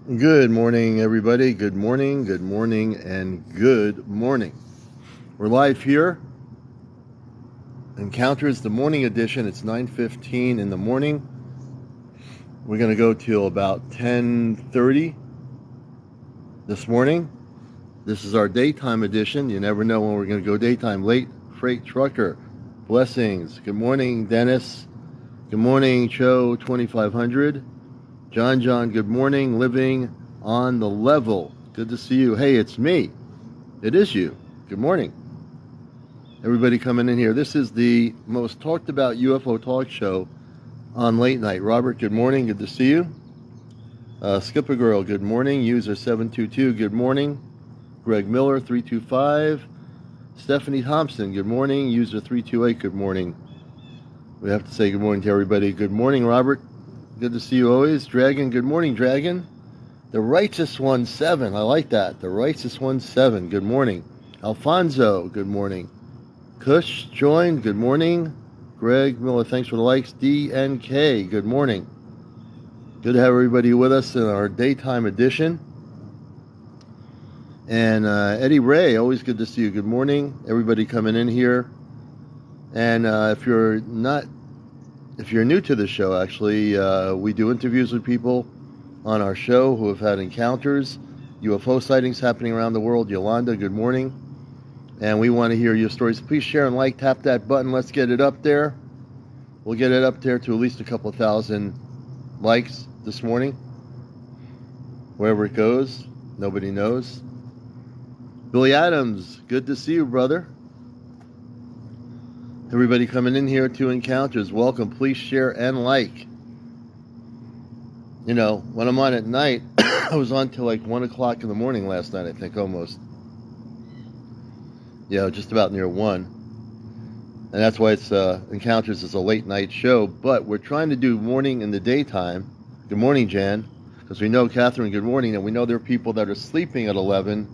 Good morning, everybody. Good morning, and good morning. We're live here. Encounters the morning edition. It's 9:15 in the morning. We're going to go till about 10:30 this morning. This is our daytime edition. You never know when we're going to go daytime. Late Freight Trucker. Blessings. Good morning, Dennis. Good morning, Cho 2500. John, good morning. Living on the level. Good to see you. Hey, it's me. It is you. Good morning. Everybody coming in here. This is the most talked about UFO talk show on late night. Robert, good morning. Good to see you. Skipper Girl, good morning. User 722, good morning. Greg Miller, 325. Stephanie Thompson, good morning. User 328, good morning. We have to say good morning to everybody. Good morning, Robert. Good to see you always. Dragon, good morning, Dragon. The Righteous One 7, I like that. The Righteous One 7, good morning. Alfonso, good morning. Kush joined, good morning. Greg Miller, thanks for the likes. DNK, good morning. Good to have everybody with us in our daytime edition. And Eddie Ray, always good to see you. Good morning, everybody coming in here. And if you're new to the show, actually, we do interviews with people on our show who have had encounters, UFO sightings happening around the world. Yolanda, good morning. And we want to hear your stories. Please share and like, tap that button. Let's get it up there. We'll get it up there to at least a couple of thousand likes this morning. Wherever it goes, nobody knows. Billy Adams, good to see you, brother. Everybody coming in here to Encounters, welcome. Please share and like. You know, when I'm on at night, I was on till like 1 o'clock in the morning last night, I think, almost. Yeah, just about near 1. And that's why it's Encounters is a late night show. But we're trying to do morning in the daytime. Good morning, Jan. Because we know, Catherine, good morning. And we know there are people that are sleeping at 11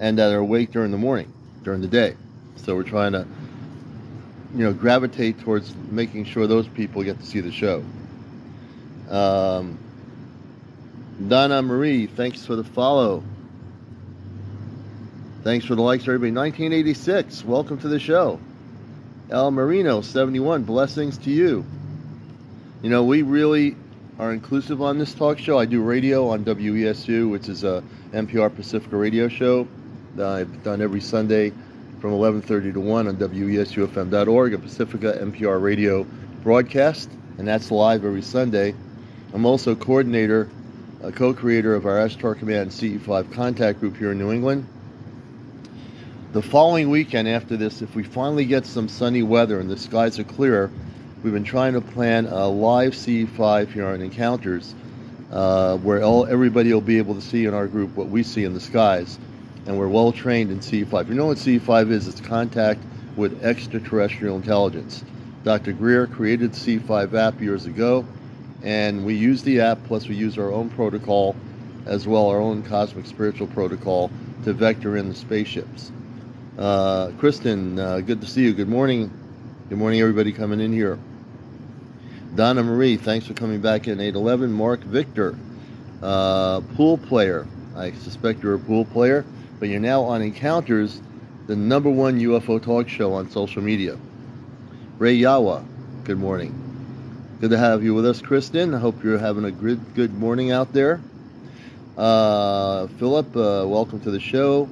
and that are awake during the morning, during the day. So we're trying to, gravitate towards making sure those people get to see the show. Donna Marie, thanks for the follow. Thanks for the likes, everybody. 1986, welcome to the show. El Marino, 71, blessings to you. You know, we really are inclusive on this talk show. I do radio on WESU, which is a NPR Pacifica radio show that I've done every Sunday from 11:30 to 1 on WESUFM.org, a Pacifica NPR radio broadcast, and that's live every Sunday. I'm also co-creator of our Ashtar Command CE5 contact group here in New England. The following weekend after this, if we finally get some sunny weather and the skies are clear, we've been trying to plan a live CE5 here on Encounters, where everybody will be able to see in our group what we see in the skies. And we're well trained in CE5. You know what CE5 is? It's contact with extraterrestrial intelligence. Dr. Greer created the CE5 app years ago, and we use the app, plus we use our own protocol, as well our own cosmic spiritual protocol, to vector in the spaceships. Kristen, good to see you. Good morning. Good morning, everybody coming in here. Donna Marie, thanks for coming back in. 811. Mark Victor, pool player. I suspect you're a pool player, but you're now on Encounters, the #1 UFO talk show on social media. Ray Yawa, good morning. Good to have you with us, Kristen. I hope you're having a good morning out there. Philip, welcome to the show.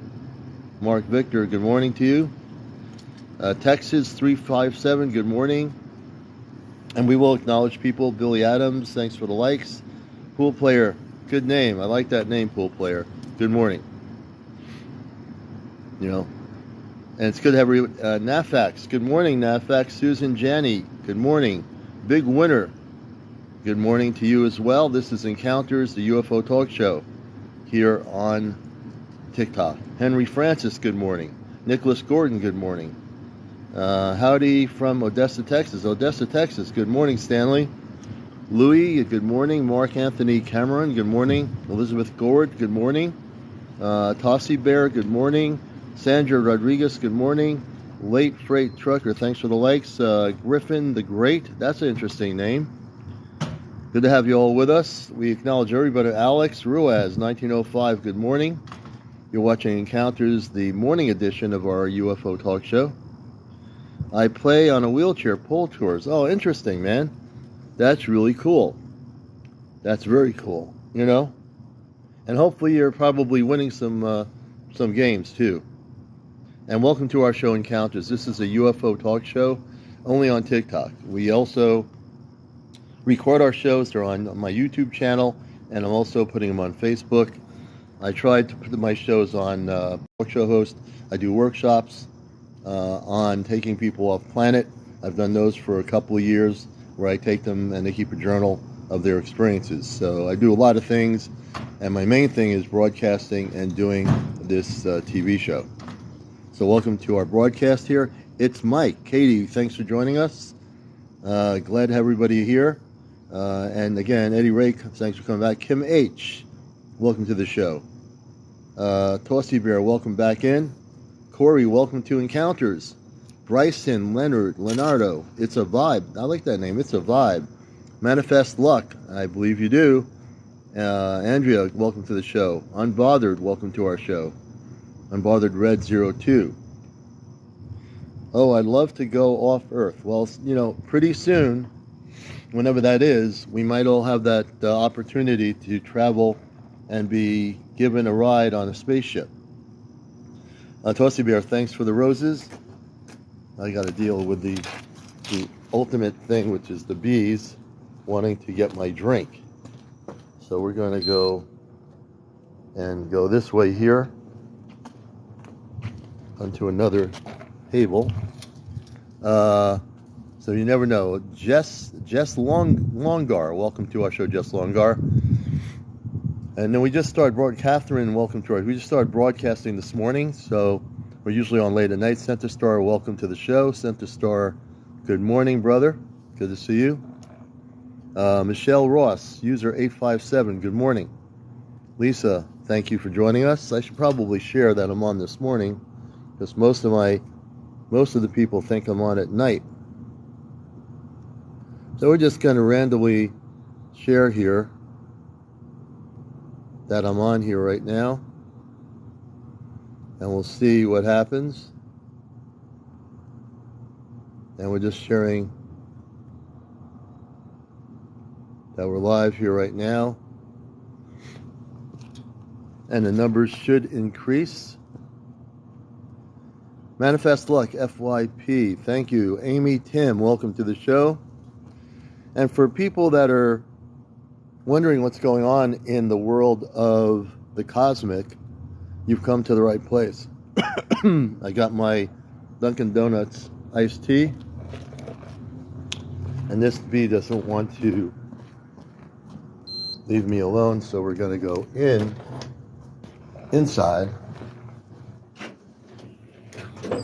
Mark Victor, good morning to you. Texas 357, good morning. And we will acknowledge people. Billy Adams, thanks for the likes. Pool player, good name. I like that name, pool player. Good morning. You know, and it's good to have Nafax. Good morning, Nafax. Susan Janney, good morning. Big Winner, good morning to you as well. This is Encounters, the UFO talk show here on TikTok. Henry Francis, good morning. Nicholas Gordon, good morning. Howdy from Odessa, Texas. Odessa, Texas, good morning, Stanley. Louis, good morning. Mark Anthony Cameron, good morning. Elizabeth Gord, good morning. Tossie Bear, good morning. Sandra Rodriguez, good morning. Late Freight Trucker, thanks for the likes. Griffin the Great, that's an interesting name. Good to have you all with us. We acknowledge everybody. Alex Ruiz, 1905, good morning. You're watching Encounters, the morning edition of our UFO talk show. I play on a wheelchair pull tours. Oh, interesting, man. That's really cool. That's very cool, you know? And hopefully you're probably winning some games, too. And welcome to our show, Encounters. This is a UFO talk show, only on TikTok. We also record our shows. They're on my YouTube channel, and I'm also putting them on Facebook. I tried to put my shows on talk show host. I do workshops on taking people off planet. I've done those for a couple of years where I take them and they keep a journal of their experiences. So I do a lot of things, and my main thing is broadcasting and doing this TV show. So welcome to our broadcast here. It's Mike. Katie, thanks for joining us. Glad to have everybody here. And again, Eddie Ray, thanks for coming back. Kim H., welcome to the show. Tossy Bear, welcome back in. Corey, welcome to Encounters. Bryson, Leonardo, it's a vibe. I like that name, it's a vibe. Manifest Luck, I believe you do. Andrea, welcome to the show. Unbothered, welcome to our show. Unbothered Red 02. Oh, I'd love to go off Earth. Well, you know, pretty soon, whenever that is, we might all have that opportunity to travel and be given a ride on a spaceship. Tossy Bear, thanks for the roses. I got to deal with the ultimate thing, which is the bees wanting to get my drink. So we're going to go this way here onto another table. So you never know. Jess Longar, welcome to our show, Jess Longar. And then we just started Catherine, welcome to our. We just started broadcasting this morning, so we're usually on late at night. Center Star, welcome to the show. Center Star, good morning, brother. Good to see you. Michelle Ross, user 857, good morning. Lisa, thank you for joining us. I should probably share that I'm on this morning, because most of the people think I'm on at night. So we're just going to randomly share here that I'm on here right now, and we'll see what happens. And we're just sharing that we're live here right now, and the numbers should increase. Manifest Luck FYP, thank you. Amy Tim, welcome to the show. And for people that are wondering what's going on in the world of the cosmic, you've come to the right place. I got my Dunkin' Donuts iced tea, and this bee doesn't want to leave me alone, so we're going to go inside. We're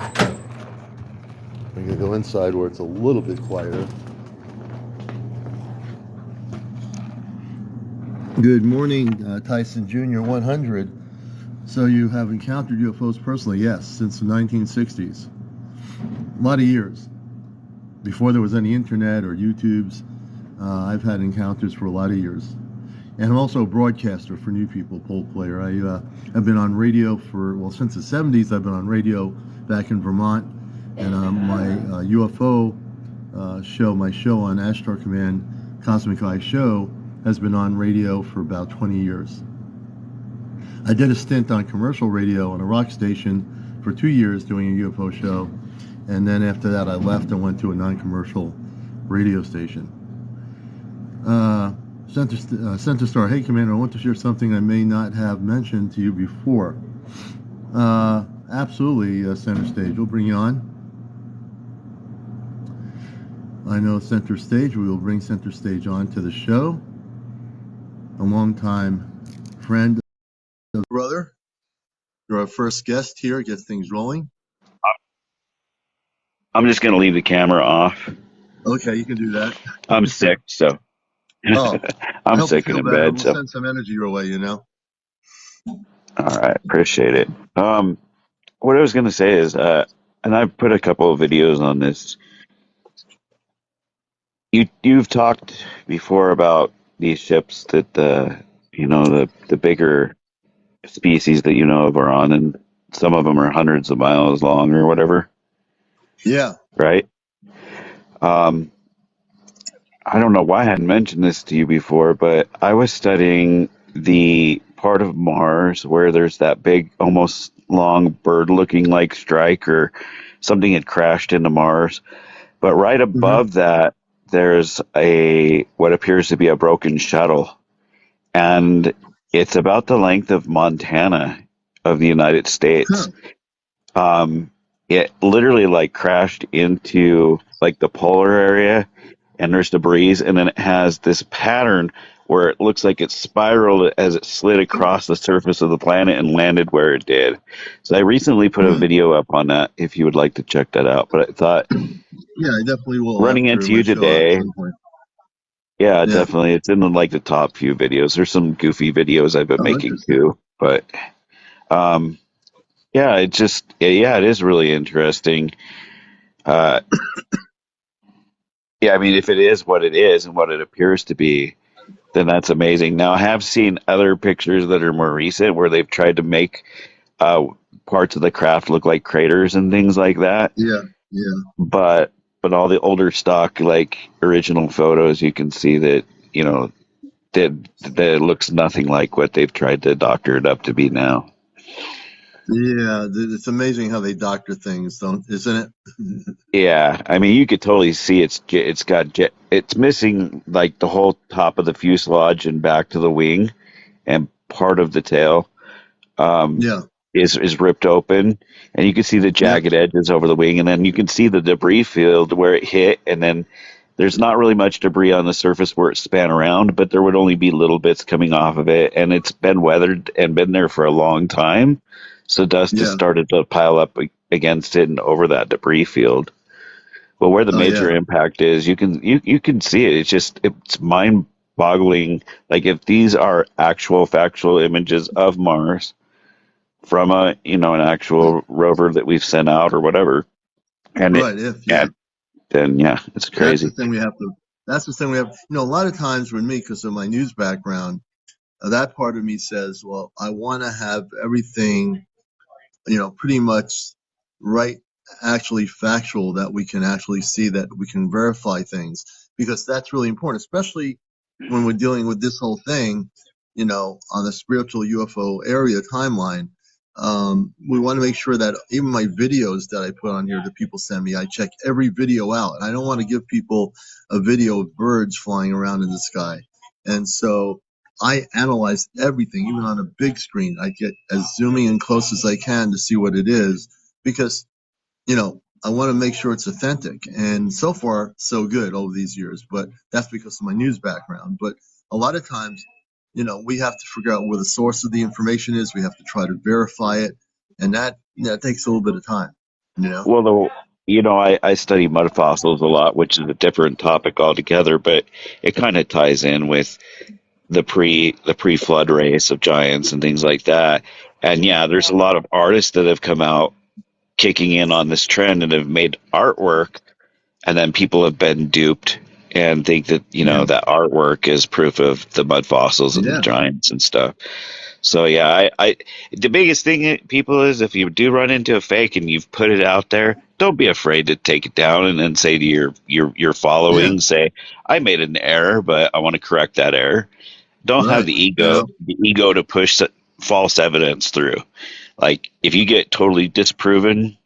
going to go inside where it's a little bit quieter. Good morning, Tyson Jr. 100. So you have encountered UFOs personally? Yes, since the 1960s. A lot of years. Before there was any internet or YouTubes, I've had encounters for a lot of years. And I'm also a broadcaster for new people, poll player. I've been on radio since the 70s. I've been on radio back in Vermont. And my UFO show, my show on Ashtar Command, Cosmic Eye Show, has been on radio for about 20 years. I did a stint on commercial radio on a rock station for 2 years doing a UFO show, and then after that I left and went to a non-commercial radio station. Center Star, hey Commander, I want to share something I may not have mentioned to you before. Absolutely, Center Stage, we'll bring you on. I know Center Stage, we will bring Center Stage on to the show. A long-time friend, brother. You're our first guest here. Get things rolling. I'm just going to leave the camera off. Okay, you can do that. I'm sick, so Oh, I I'm hope you sick and feel in better. bed. We'll So, send some energy your way, you know. all right, appreciate it. What I was going to say is, and I've put a couple of videos on this you've talked before about these ships that the bigger species that you know of are on, and some of them are hundreds of miles long or whatever, Yeah. right? Um, I don't know why I hadn't mentioned this to you before, but I was studying the part of Mars where there's that big, almost long bird-looking like strike, or something had crashed into Mars. But right Hmm. above that, there's a what appears to be a broken shuttle, and it's about the length of Montana of the United Huh. States. Um, it literally like crashed into like the polar area, and there's debris, and then it has this pattern where it looks like it spiraled as it slid across the surface of the planet and landed where it did. So I recently put a Hmm. video up on that if you would like to check that out. But I thought Yeah, I definitely will running after into my you show at today, some point. yeah, Yeah. definitely. It's in like the top few videos. There's some goofy videos I've been Oh, making interesting. too, but um, yeah, yeah, it is really interesting. Uh, yeah, I mean, if it is what it is and what it appears to be, then that's amazing. Now, I have seen other pictures that are more recent where they've tried to make uh, parts of the craft look like craters and things like that, Yeah. Yeah. but all the older stock, like original photos, you can see that you know that it looks nothing like what they've tried to doctor it up to be now. Yeah. It's amazing how they doctor things, don't, isn't it? Yeah, I mean, you could totally see it's missing like the whole top of the fuselage and back to the wing, and part of the tail um, Yeah. is ripped open, and you can see the Yep. jagged edges over the wing, and then you can see the debris field where it hit, and then there's not really much debris on the surface where it span around, but there would only be little bits coming off of it, and it's been weathered and been there for a long time, so dust has Yeah. started to pile up against it and over that debris field. But where the Oh, major yeah. impact is, you can see it. It's mind boggling. Like if these are actual factual images of Mars from a an actual rover that we've sent out or whatever, and it Right. If, yeah. and then yeah, it's That's the crazy. thing we have to, that's the thing we have, a lot of times with me, because of my news background, that part of me says, well, I want to have everything pretty much right, actually factual, that we can actually see, that we can verify things, because that's really important, especially when we're dealing with this whole thing, on the spiritual UFO area timeline. We want to make sure that even my videos that I put on here that people send me, I check every video out. And I don't want to give people a video of birds flying around in the sky. And so I analyze everything, even on a big screen. I get as zooming in close as I can to see what it is, because, I want to make sure it's authentic. And so far, so good over these years. But that's because of my news background. But a lot of times, we have to figure out where the source of the information is. We have to try to verify it. And that takes a little bit of time, you know? Well, I study mud fossils a lot, which is a different topic altogether, but it kind of ties in with the pre flood race of giants and things like that. And yeah, there's a lot of artists that have come out kicking in on this trend and have made artwork, and then people have been duped and think that Yeah. that artwork is proof of the mud fossils and the Yeah. giants and stuff. So yeah, I the biggest thing people is, if you do run into a fake and you've put it out there, don't be afraid to take it down and then say to your Yeah. following, say, I made an error, but I want to correct that error. Don't have Right. the ego to push false evidence through. Like if you get totally disproven,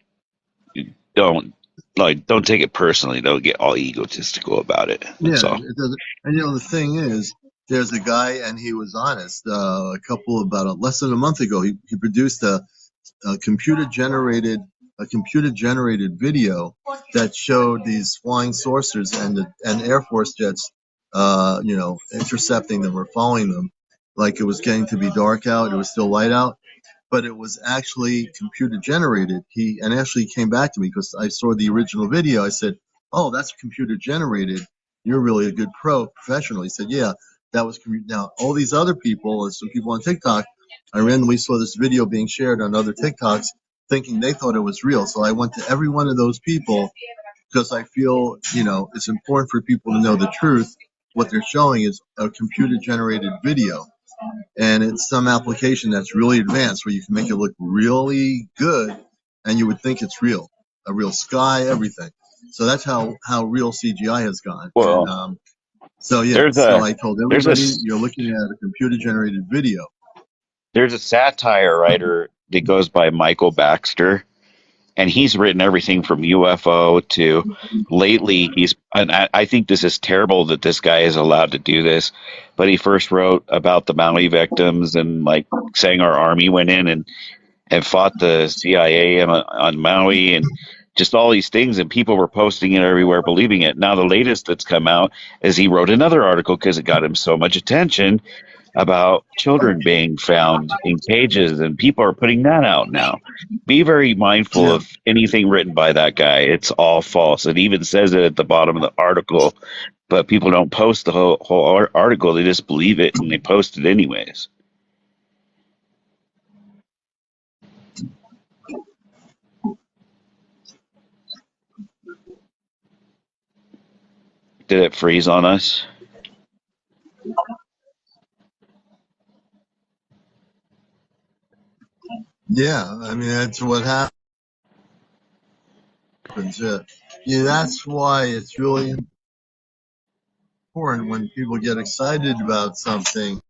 don't don't take it personally. Don't get all egotistical about it. Yeah, That's all. it doesn't. And the thing is, there's a guy, and he was honest. Less than a month ago, he produced a computer generated video that showed these flying saucers and Air Force jets, intercepting them or following them. Like, it was getting to be dark out, it was still light out, but it was actually computer generated. He and actually came back to me because I saw the original video. I said, "Oh, that's computer generated. You're really a good professional." He said, "Yeah, that was now all these other people, and some people on TikTok. I randomly saw this video being shared on other TikToks, thinking they thought it was real. So I went to every one of those people, because I feel, it's important for people to know the truth. What they're showing is a computer-generated video, and it's some application that's really advanced where you can make it look really good, and you would think it's real, a real sky, everything. So that's how real CGI has gone. Well, And so there's I told there's a everybody, you're looking at a computer-generated video. there's a satire writer that goes by Michael Baxter, and he's written everything from UFO to lately and I think this is terrible that this guy is allowed to do this, but he first wrote about the Maui victims and like saying our army went in and fought the CIA on Maui and just all these things, and people were posting it everywhere, believing it. Now the latest that's come out is he wrote another article because it got him so much attention about children being found in cages, and people are putting that out now. Be very mindful Yeah. of anything written by that guy. It's all false. It even says it at the bottom of the article, but people don't post the whole article. They just believe it and they post it anyways. Did it freeze on us? Yeah, I mean, that's what happens. That's why it's really important when people get excited about something.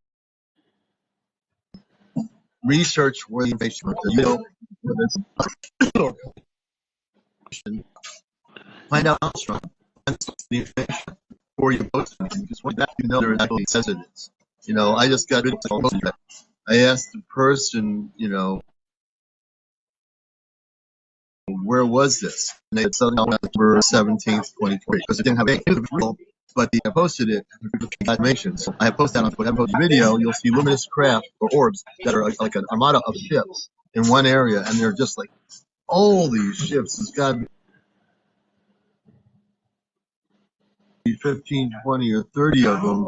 Research where the information is. Find out how strong the information before you post anything. Because when that there actually says it is. I just got rid of that. I asked the person, where was this? And they said September 17th, 2020, because it didn't have any real, but I posted it with information. So I posted that on whatever video. You'll see luminous craft or orbs that are like an armada of ships in one area, and they're just like all these ships. It's got to be 15, 20, or 30 of them.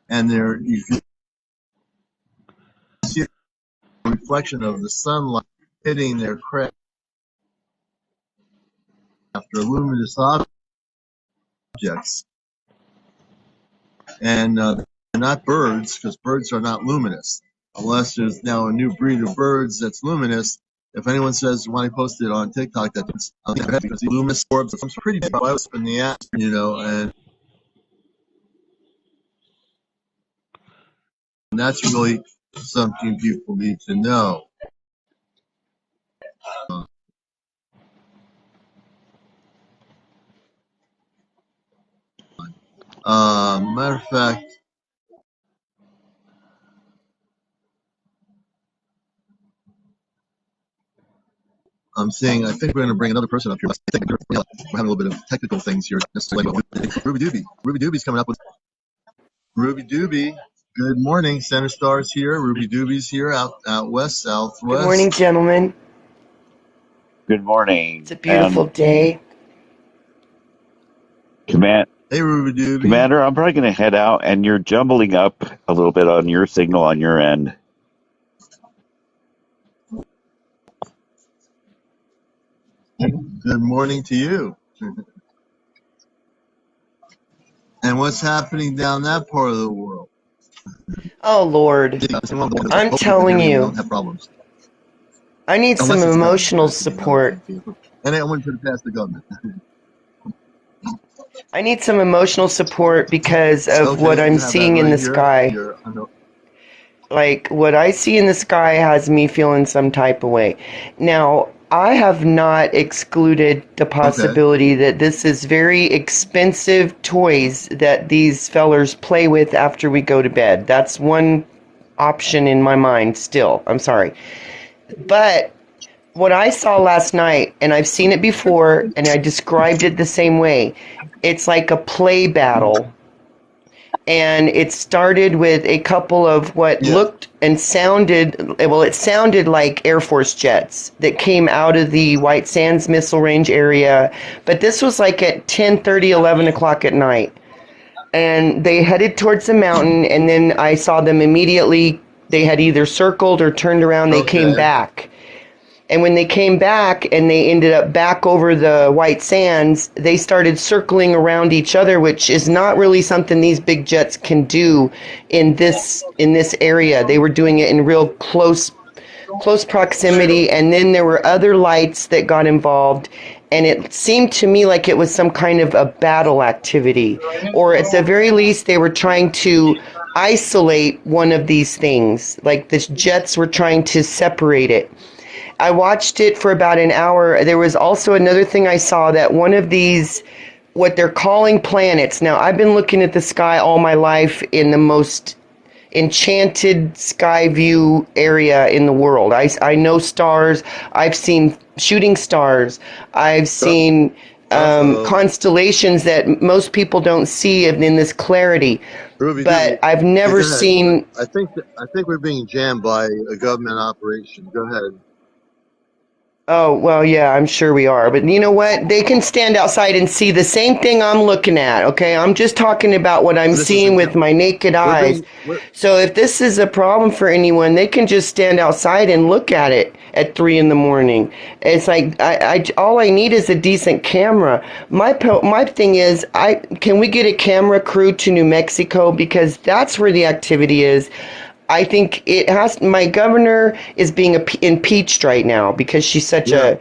And you can see the reflection of the sunlight hitting their craft after luminous objects. And they're not birds, because birds are not luminous. Unless there's now a new breed of birds that's luminous. If anyone says when I posted on TikTok that it's because the luminous orbs are pretty big in the atmosphere, and that's really something people need to know. Matter of fact, I think we're going to bring another person up here. We're having a little bit of technical things here. Ruby Doobie. Ruby Doobie's coming up with Ruby Doobie. Good morning. Center Star's here. Ruby Doobie's here out west, southwest. Good morning, gentlemen. Good morning. It's a beautiful day. Hey, Ruby Doobie. Commander, I'm probably going to head out, and you're jumbling up a little bit on your signal on your end. Good morning to you. And what's happening down that part of the world? Oh, Lord. I'm telling you, I need some emotional support. And I went to the past the government. I need some emotional support because of what I'm seeing in the sky. Like, what I see in the sky has me feeling some type of way. Now, I have not excluded the possibility that this is very expensive toys that these fellers play with after we go to bed. That's one option in my mind still. I'm sorry. But what I saw last night, and I've seen it before, and I described it the same way, it's like a play battle. And it started with a couple of what looked and sounded, it sounded like Air Force jets that came out of the White Sands Missile Range area. But this was like at 10:30, 11 o'clock at night. And they headed towards the mountain, and then I saw them immediately they had either circled or turned around. They came back. And when they came back and they ended up back over the white sands, they started circling around each other, which is not really something these big jets can do in this area. They were doing it in real close proximity, and then there were other lights that got involved, and it seemed to me like it was some kind of a battle activity, or at the very least they were trying to isolate one of these things, like the jets were trying to separate it. I watched it for about an hour. There was also another thing I saw, that one of these, what they're calling planets. Now, I've been looking at the sky all my life in the most enchanted sky view area in the world. I know stars. I've seen shooting stars. I've seen constellations that most people don't see in this clarity. Ruby, but I've never seen. I think we're being jammed by a government operation. Go ahead. Oh, well, yeah, I'm sure we are. But you know what? They can stand outside and see the same thing I'm looking at, okay? I'm just talking about what I'm seeing with my naked eyes. So if this is a problem for anyone, they can just stand outside and look at it at 3 in the morning. It's like, all I need is a decent camera. My thing is, can we get a camera crew to New Mexico? Because that's where the activity is. I think it has. My governor is being impeached right now because she's such a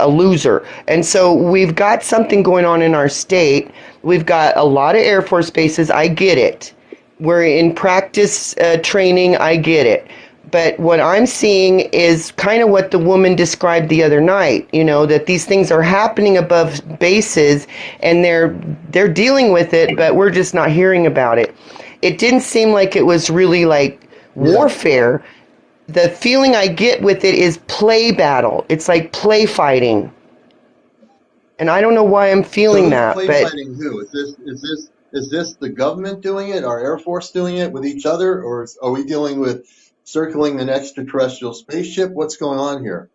loser. And so we've got something going on in our state. We've got a lot of Air Force bases. I get it. We're in practice training. I get it. But what I'm seeing is kind of what the woman described the other night, you know, that these things are happening above bases and they're dealing with it, but we're just not hearing about it. It didn't seem like it was really like warfare. The feeling I get with it is play battle. It's like play fighting. And I don't know why I'm feeling that. Play fighting who? Is this the government doing it? Our Air Force doing it with each other? Or are we dealing with circling an extraterrestrial spaceship? What's going on here?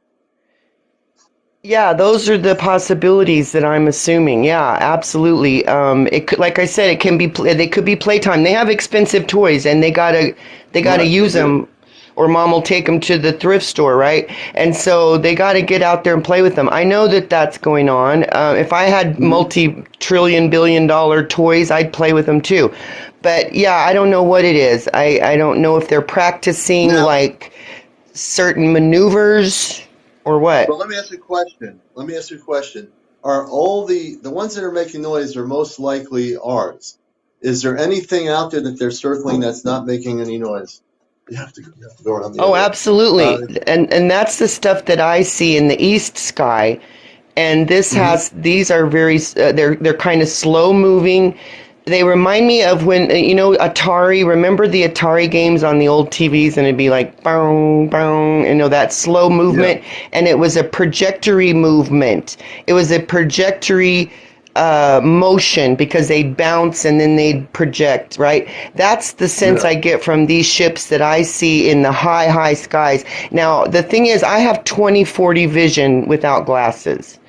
Yeah, those are the possibilities that I'm assuming. Yeah, absolutely. It could, like I said, it can be. They could be playtime. They have expensive toys, and they gotta use them, or mom will take them to the thrift store, right? And so they gotta get out there and play with them. I know that that's going on. If I had multi-trillion, billion-dollar toys, I'd play with them too. But yeah, I don't know what it is. I don't know if they're practicing like certain maneuvers. Or what? Well, let me ask you a question. Are all the ones that are making noise are most likely ours? Is there anything out there that they're circling that's not making any noise? You have to go around the other. Absolutely. And that's the stuff that I see in the east sky. And this these are very, they're kind of slow moving. They remind me of when, Atari, remember the Atari games on the old TVs, and it'd be like, bang, bang, that slow movement, and it was a trajectory movement. It was a trajectory motion because they'd bounce and then they'd project, right? That's the sense I get from these ships that I see in the high skies. Now, the thing is, I have 20/40 vision without glasses.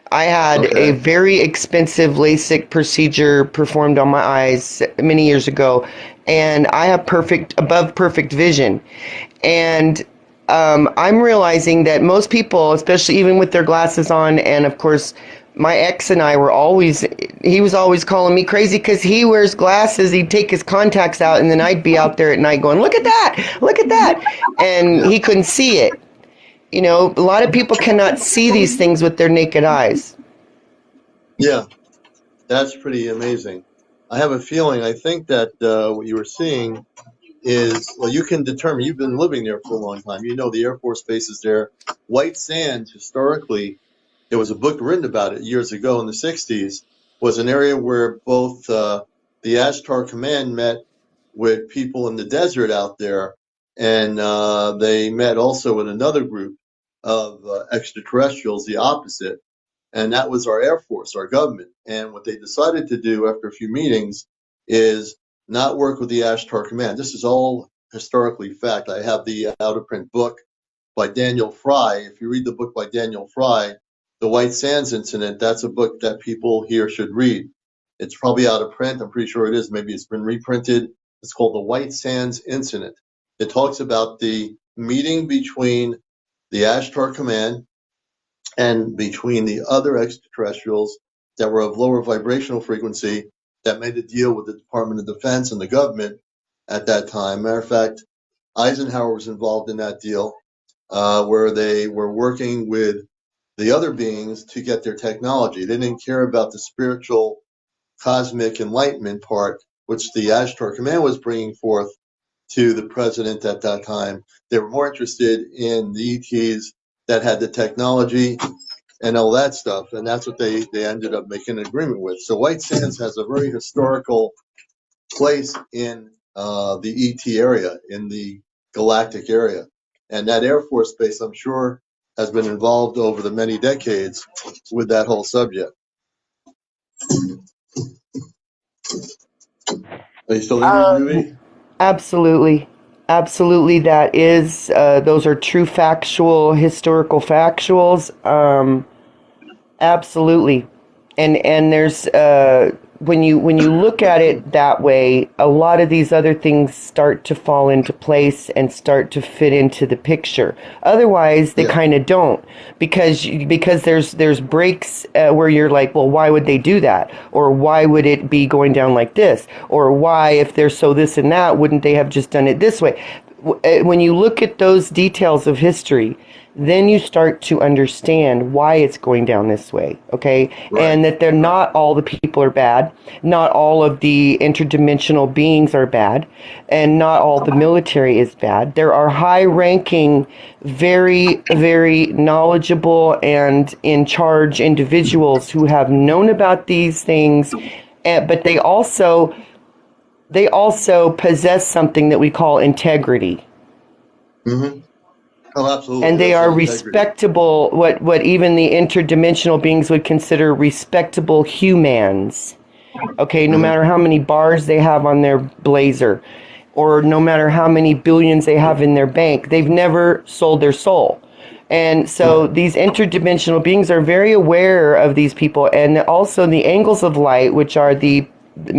I had a very expensive LASIK procedure performed on my eyes many years ago, and I have above perfect vision. And I'm realizing that most people, especially even with their glasses on, and of course, my ex and I he was always calling me crazy because he wears glasses. He'd take his contacts out, and then I'd be out there at night going, look at that, and he couldn't see it. A lot of people cannot see these things with their naked eyes. Yeah, that's pretty amazing. I have a feeling, I think that what you were seeing is, well, you can determine, you've been living there for a long time. You know the Air Force base is there. White Sands, historically, there was a book written about it years ago in the 60s, was an area where both the Ashtar Command met with people in the desert out there, and they met also with another group of extraterrestrials, the opposite, and that was our Air Force, our government. And what they decided to do after a few meetings is not work with the Ashtar Command. This is all historically fact. I have the out-of-print book by Daniel Fry. If you read the book by Daniel Fry, The White Sands Incident, that's a book that people here should read. It's probably out of print. I'm pretty sure it is. Maybe it's been reprinted. It's called The White Sands Incident. It talks about the meeting between the Ashtar Command and between the other extraterrestrials that were of lower vibrational frequency that made a deal with the Department of Defense and the government at that time. Matter of fact, Eisenhower was involved in that deal, where they were working with the other beings to get their technology. They didn't care about the spiritual cosmic enlightenment part, which the Ashtar Command was bringing forth to the president at that time. They were more interested in the ETs that had the technology and all that stuff, and that's what they ended up making an agreement with. So White Sands has a very historical place in the ET area, in the galactic area. And that Air Force base, I'm sure, has been involved over the many decades with that whole subject. Are you still there, Ruby? Absolutely. Absolutely, that is, those are true factual, historical factuals. Absolutely. And there's, when you look at it that way, a lot of these other things start to fall into place and start to fit into the picture. Otherwise, they kind of don't, because there's breaks where you're like, well, why would they do that? Or why would it be going down like this? Or why, if they're so this and that, wouldn't they have just done it this way? When you look at those details of history, then you start to understand why it's going down this way, okay? Right. And that they're not all the people are bad, not all of the interdimensional beings are bad, and not all the military is bad. There are high-ranking, very, very knowledgeable and in-charge individuals who have known about these things, but they also possess something that we call integrity. Mm-hmm. Oh, absolutely. And they are respectable, what even the interdimensional beings would consider respectable humans. Okay, no matter how many bars they have on their blazer, or no matter how many billions they have in their bank, they've never sold their soul. And so these interdimensional beings are very aware of these people, and also the angles of light, which are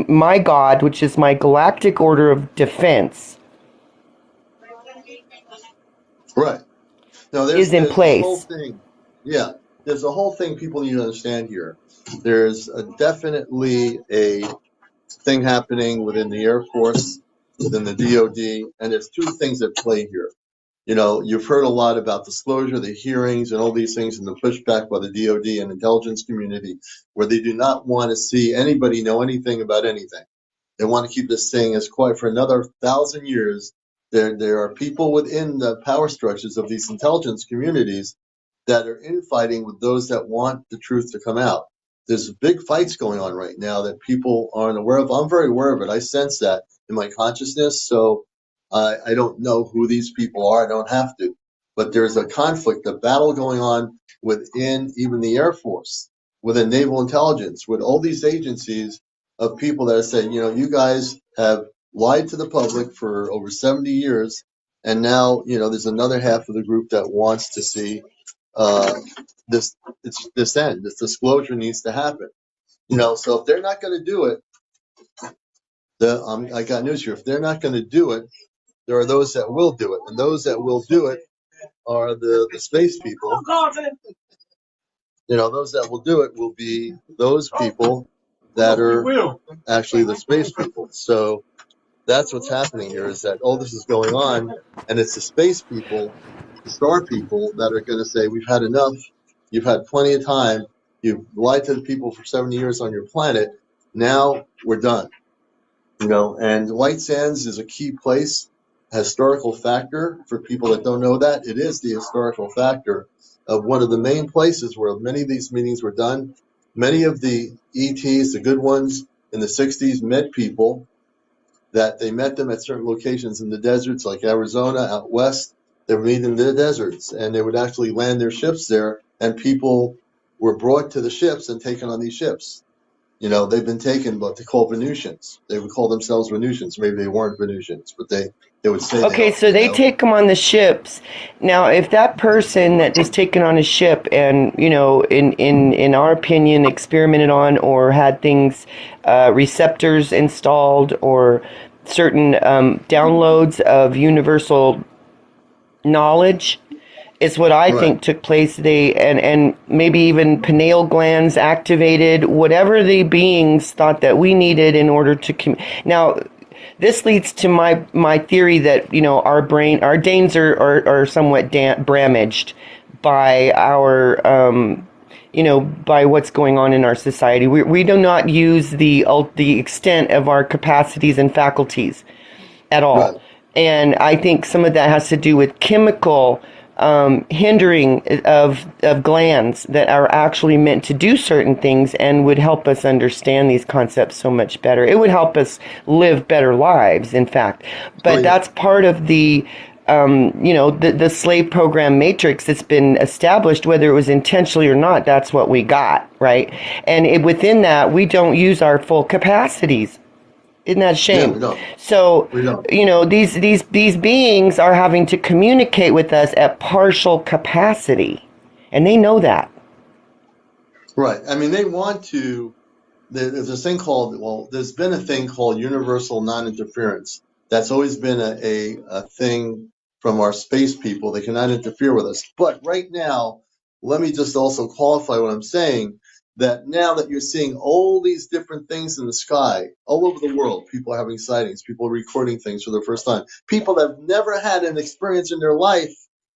my God, which is my galactic order of defense. Right. No, is in place. Whole thing. Yeah, there's a whole thing people need to understand here. There's definitely a thing happening within the Air Force, within the DOD, and there's two things at play here. You know, you've heard a lot about disclosure, the hearings, and all these things, and the pushback by the DOD and intelligence community, where they do not want to see anybody know anything about anything. They want to keep this thing as quiet for another 1,000 years. There are people within the power structures of these intelligence communities that are infighting with those that want the truth to come out. There's big fights going on right now that people aren't aware of. I'm very aware of it. I sense that in my consciousness. So I don't know who these people are. I don't have to. But there's a conflict, a battle going on within even the Air Force, within naval intelligence, with all these agencies of people that are saying, you know, you guys have lied to the public for over 70 years, and now, you know, there's another half of the group that wants to see this end. This disclosure needs to happen. You know, so if they're not going to do it, I got news here. If they're not going to do it, there are those that will do it, and those that will do it are the space people. You know, those that will do it will be those people that are actually the space people. So that's what's happening here, is that all this is going on, and it's the space people, the star people, that are going to say, we've had enough, you've had plenty of time, you've lied to the people for 70 years on your planet, now we're done. You know, and White Sands is a key place, a historical factor. For people that don't know that, it is the historical factor of one of the main places where many of these meetings were done. Many of the ETs, the good ones in the 60s, met people that they met them at certain locations in the deserts, like Arizona, out west. They would meet in the deserts, and they would actually land their ships there, and people were brought to the ships and taken on these ships. You know, they've been taken, but they call Venusians. They would call themselves Venusians. Maybe they weren't Venusians, but they would say. Okay, so they take them on the ships. Now, if that person that is taken on a ship and, you know, in our opinion, experimented on or had things, receptors installed or certain downloads of universal knowledge. Is what I think took place. They and maybe even pineal glands activated, whatever the beings thought that we needed in order to now. This leads to my theory that, you know, our brains are somewhat damaged by our you know, by what's going on in our society. We do not use the extent of our capacities and faculties at all. Right. And I think some of that has to do with chemical hindering of glands that are actually meant to do certain things and would help us understand these concepts so much better. It would help us live better lives, in fact. But that's part of the you know, the slave program matrix that's been established, whether it was intentionally or not. That's what we got, right? And within that, we don't use our full capacities. Isn't that a shame? Yeah, we don't. So, you know, these beings are having to communicate with us at partial capacity, and they know that. Right. I mean, they want to. There's this thing called, well, there's been a thing called universal non-interference. That's always been a thing from our space people. They cannot interfere with us. But right now, let me just also qualify what I'm saying, that now that you're seeing all these different things in the sky, all over the world, people are having sightings, people are recording things for the first time. People that have never had an experience in their life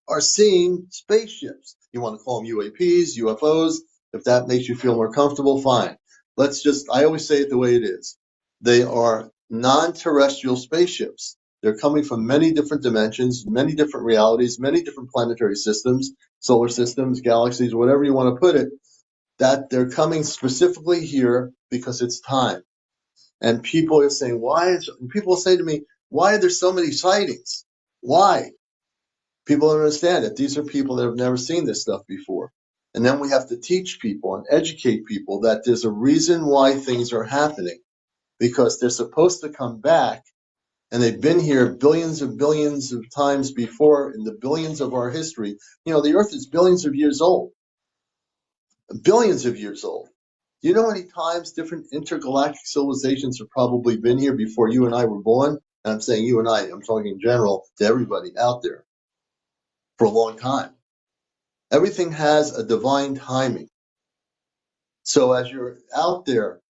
are seeing spaceships. You want to call them UAPs, UFOs. If that makes you feel more comfortable, fine. I always say it the way it is. They are non-terrestrial spaceships. They're coming from many different dimensions, many different realities, many different planetary systems, solar systems, galaxies, whatever you want to put it, that they're coming specifically here because it's time. And people are saying, people say to me, why are there so many sightings? Why? People don't understand it. These are people that have never seen this stuff before. And then we have to teach people and educate people that there's a reason why things are happening, because they're supposed to come back, and they've been here billions of times before in the billions of our history. You know, the Earth is billions of years old. Billions of years old. Do you know how many times different intergalactic civilizations have probably been here before you and I were born? And I'm saying you and I, I'm talking in general to everybody out there, for a long time. Everything has a divine timing. So as you're out there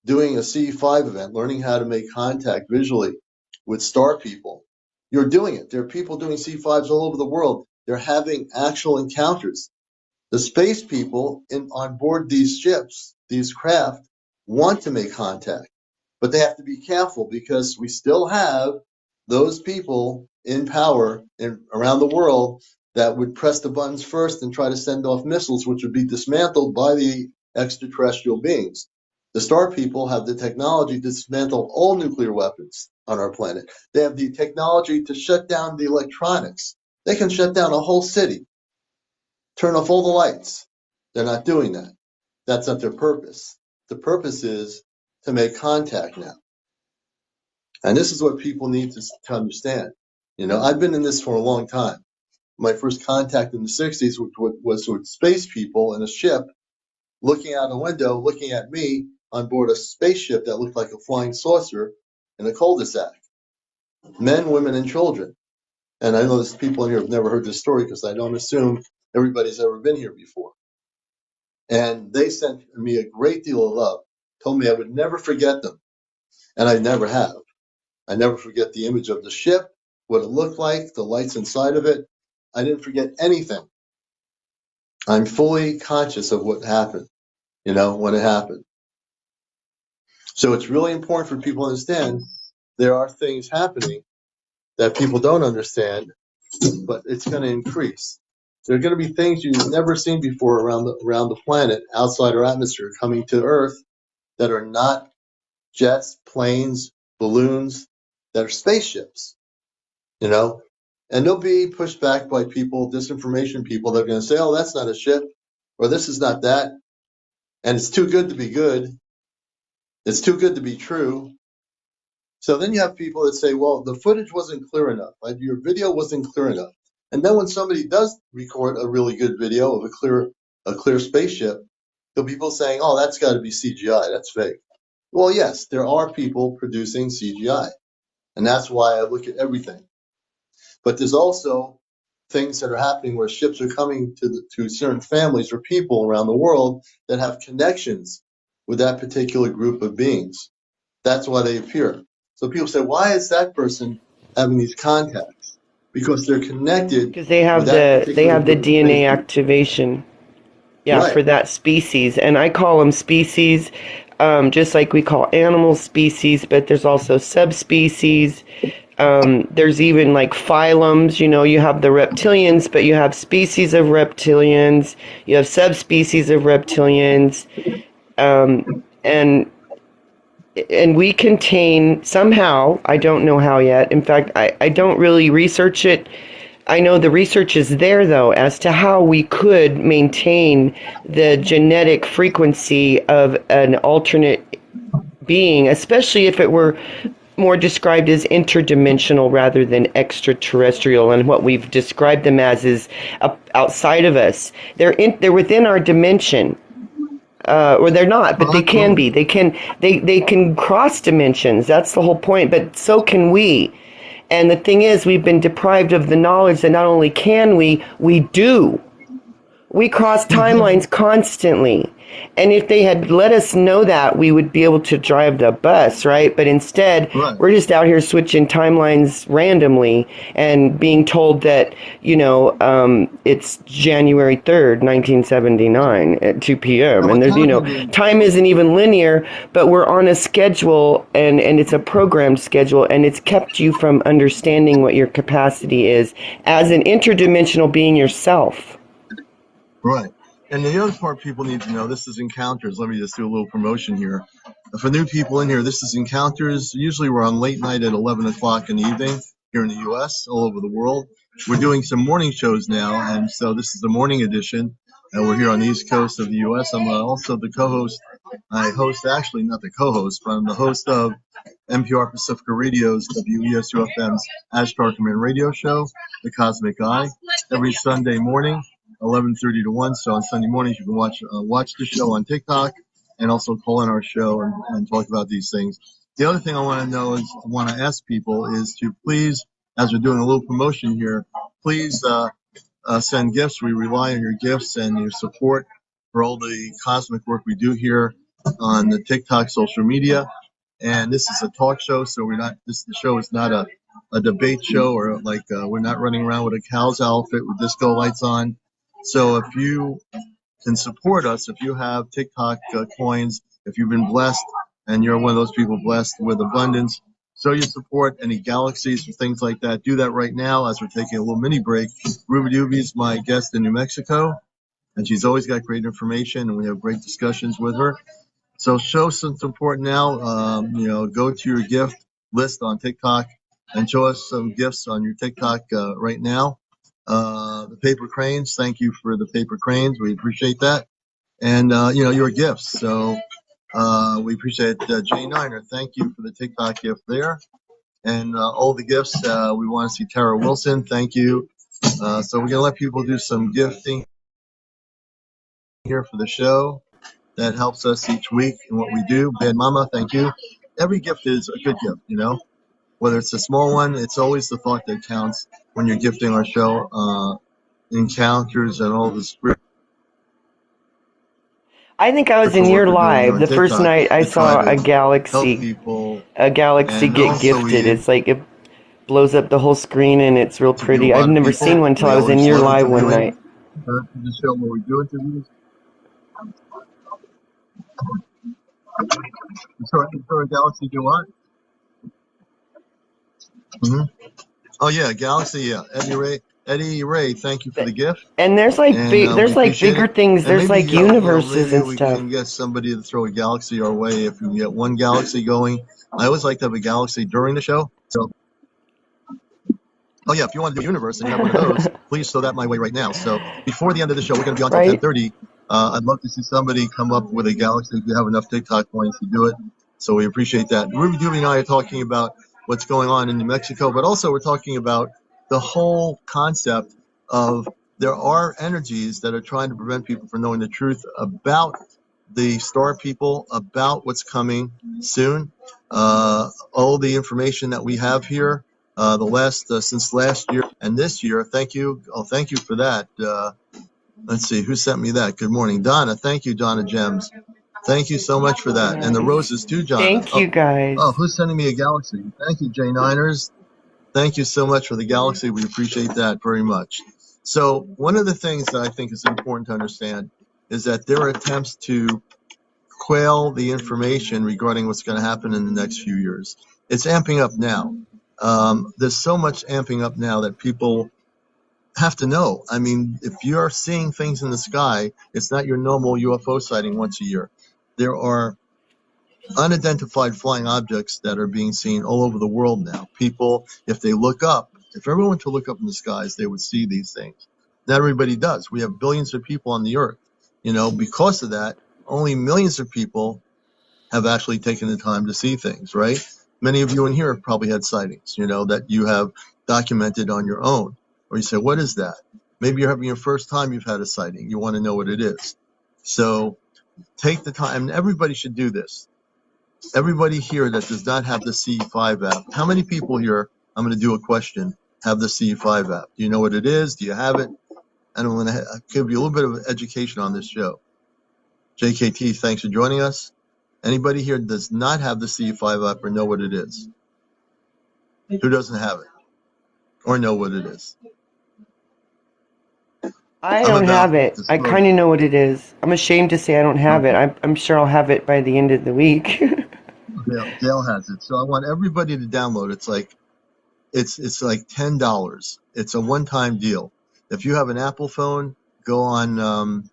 doing a C5 event, learning how to make contact visually with star people, you're doing it. There are people doing C5s all over the world. They're having actual encounters. The space people on board these ships, these craft, want to make contact, but they have to be careful because we still have those people in power around the world that would press the buttons first and try to send off missiles, which would be dismantled by the extraterrestrial beings. The star people have the technology to dismantle all nuclear weapons on our planet. They have the technology to shut down the electronics. They can shut down a whole city, turn off all the lights. They're not doing that. That's not their purpose. The purpose is to make contact now. And this is what people need to understand. You know, I've been in this for a long time. My first contact in the 60s was with space people in a ship, looking out a window, looking at me on board a spaceship that looked like a flying saucer in a cul-de-sac. Men, women, and children. And I know there's people in here who've never heard this story because I don't assume everybody's ever been here before. And they sent me a great deal of love, told me I would never forget them. And I never have. I never forget the image of the ship, what it looked like, the lights inside of it. I didn't forget anything. I'm fully conscious of what happened, you know, when it happened. So it's really important for people to understand there are things happening that people don't understand, but it's going to increase. There are going to be things you've never seen before around the planet, outside our atmosphere, coming to Earth that are not jets, planes, balloons, that are spaceships, you know. And they'll be pushed back by people, disinformation people, that are going to say, oh, that's not a ship, or this is not that. And it's too good to be good. It's too good to be true. So then you have people that say, well, the footage wasn't clear enough. Right? Your video wasn't clear enough. And then when somebody does record a really good video of a clear spaceship, there'll be people saying, oh, that's got to be CGI. That's fake. Well, yes, there are people producing CGI. And that's why I look at everything. But there's also things that are happening where ships are coming to certain families or people around the world that have connections with that particular group of beings. That's why they appear. So people say, why is that person having these contacts? Because they're connected Because they with have that they particular have the group of DNA things. activation. Yeah, for Right. that species. And I call them species, just like we call animals species, but there's also subspecies. There's even like phylums, you have the reptilians, but you have species of reptilians, you have subspecies of reptilians, and we contain somehow, I don't know how yet. In fact, I don't really research it. I know the research is there, though, as to how we could maintain the genetic frequency of an alternate being, especially if it were more described as interdimensional rather than extraterrestrial. And what we've described them as is outside of us. They're within our dimension. Or they're not, but they can be. They can cross dimensions. That's the whole point. But so can we. And the thing is, we've been deprived of the knowledge that not only can we do. We cross timelines constantly. And if they had let us know that, we would be able to drive the bus, right? But instead, we're just out here switching timelines randomly and being told that, it's January 3rd, 1979 at 2 p.m. And there's, time isn't even linear, but we're on a schedule and it's a programmed schedule, and it's kept you from understanding what your capacity is as an interdimensional being yourself. Right. And the other part people need to know, this is Encounters. Let me just do a little promotion here. For new people in here, this is Encounters. Usually we're on late night at 11 o'clock in the evening here in the U.S., all over the world. We're doing some morning shows now, and so this is the morning edition, and we're here on the East Coast of the U.S. I'm also the co-host. I host, actually not the co-host, but I'm the host of NPR Pacifica Radio's WESU-FM's Ashtar Command Radio Show, The Cosmic Eye, every Sunday morning. 11:30 to 1. So on Sunday mornings, you can watch the show on TikTok and also call in our show and talk about these things. The other thing I want to ask people is to please, as we're doing a little promotion here, please send gifts. We rely on your gifts and your support for all the cosmic work we do here on the TikTok social media. And this is a talk show, so the show is not a debate show, or like we're not running around with a cow's outfit with disco lights on. So if you can support us, if you have TikTok coins, if you've been blessed and you're one of those people blessed with abundance, show your support, any galaxies or things like that. Do that right now as we're taking a little mini break. Ruby Doobie's my guest in New Mexico, and she's always got great information, and we have great discussions with her. So show some support now. Go to your gift list on TikTok and show us some gifts on your TikTok right now. The paper cranes, thank you for the paper cranes. We appreciate that. And, your gifts. So we appreciate Jay Niner. Thank you for the TikTok gift there. And all the gifts. We want to see Tara Wilson. Thank you. So we're going to let people do some gifting here for the show. That helps us each week in what we do. Bad Mama, thank you. Every gift is a good gift, Whether it's a small one, it's always the thought that counts when you're gifting our show. Encounters and all the spirit. I think I was in your live the first night I saw a galaxy get gifted. It's like it blows up the whole screen and it's real pretty. I've never seen one until I was in your live one night. The show where we do interviews. So a galaxy do what? Mm-hmm. Oh yeah, Galaxy. Yeah, Eddie Ray. Thank you for the gift. And there's like bigger things. There's maybe, like universes and stuff. We can get somebody to throw a galaxy our way if we can get one galaxy going. I always like to have a galaxy during the show. So, oh yeah, if you want to do a universe and you have one of those, please throw that my way right now. So before the end of the show, we're going to be on till 10:30. I'd love to see somebody come up with a galaxy if you have enough TikTok points to do it. So we appreciate that. Ruby Doobie and I are talking about what's going on in New Mexico, but also we're talking about the whole concept of there are energies that are trying to prevent people from knowing the truth about the star people about what's coming soon. All the information that we have here, since last year and this year. Thank you. Oh, thank you for that. Let's see who sent me that. Good morning, Donna. Thank you, Donna Gems. Thank you so much for that, and the roses too, Donna. Thank you, guys. Oh, who's sending me a galaxy? Thank you, J Niners. Thank you so much for the galaxy. We appreciate that very much. So one of the things that I think is important to understand is that there are attempts to quail the information regarding what's going to happen in the next few years. It's amping up now. There's so much amping up now that people have to know. I mean, if you're seeing things in the sky, it's not your normal UFO sighting once a year. There are unidentified flying objects that are being seen all over the world now. People, if they look up, if everyone to look up in the skies, they would see these things. Not everybody does. We have billions of people on the earth. Because of that, only millions of people have actually taken the time to see things, right? Many of you in here have probably had sightings, that you have documented on your own. Or you say, what is that? Maybe you're having your first time you've had a sighting. You want to know what it is. So take the time. And everybody should do this. Everybody here that does not have the CE5 app, how many people here, I'm going to do a question, have the CE5 app? Do you know what it is? Do you have it? And I'm going to give you a little bit of education on this show. JKT, thanks for joining us. Anybody here does not have the CE5 app or know what it is? Who doesn't have it or know what it is? I don't have it. I kind of know what it is. I'm ashamed to say I don't have it. I'm sure I'll have it by the end of the week. Dale has it. So I want everybody to download. It's like $10. It's a one-time deal. If you have an Apple phone, go on.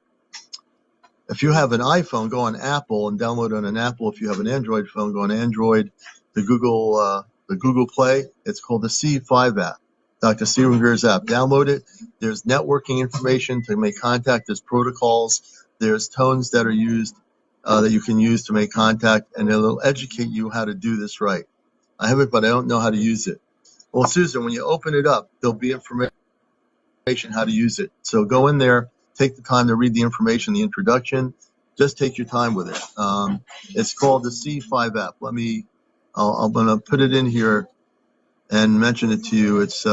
If you have an iPhone, go on Apple and download it on an Apple. If you have an Android phone, go on Android. The Google Play. It's called the C5 app. Dr. Stephen Greer's app. Download it. There's networking information to make contact. There's protocols. There's tones that are used that you can use to make contact, and it'll educate you how to do this right. I have it, but I don't know how to use it. Well, Susan, when you open it up, there'll be information how to use it. So go in there, take the time to read the information, the introduction. Just take your time with it. It's called the C5 app. I'm going to put it in here and mention it to you. It's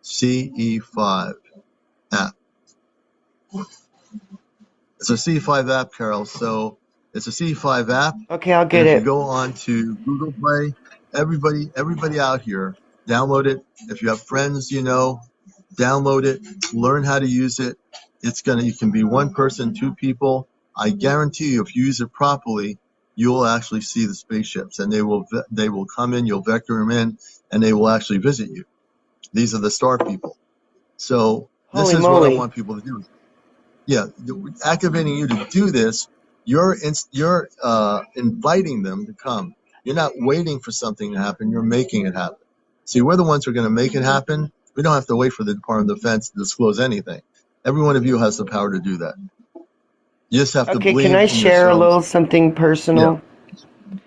CE5 app. It's a C5 app, Carol. So it's a C5 app. Okay, I'll get it. If you go on to Google Play, everybody out here, download it. If you have friends, download it, learn how to use it. You can be one person, two people. I guarantee you, if you use it properly, you'll actually see the spaceships, and they will come in. You'll vector them in, and they will actually visit you. These are the star people. So this is what I want people to do. Yeah, activating you to do this. You're inviting them to come. You're not waiting for something to happen. You're making it happen. See, we're the ones who are going to make it happen. We don't have to wait for the Department of Defense to disclose anything. Every one of you has the power to do that. You just have to believe in yourself. Okay, can I share a little something personal?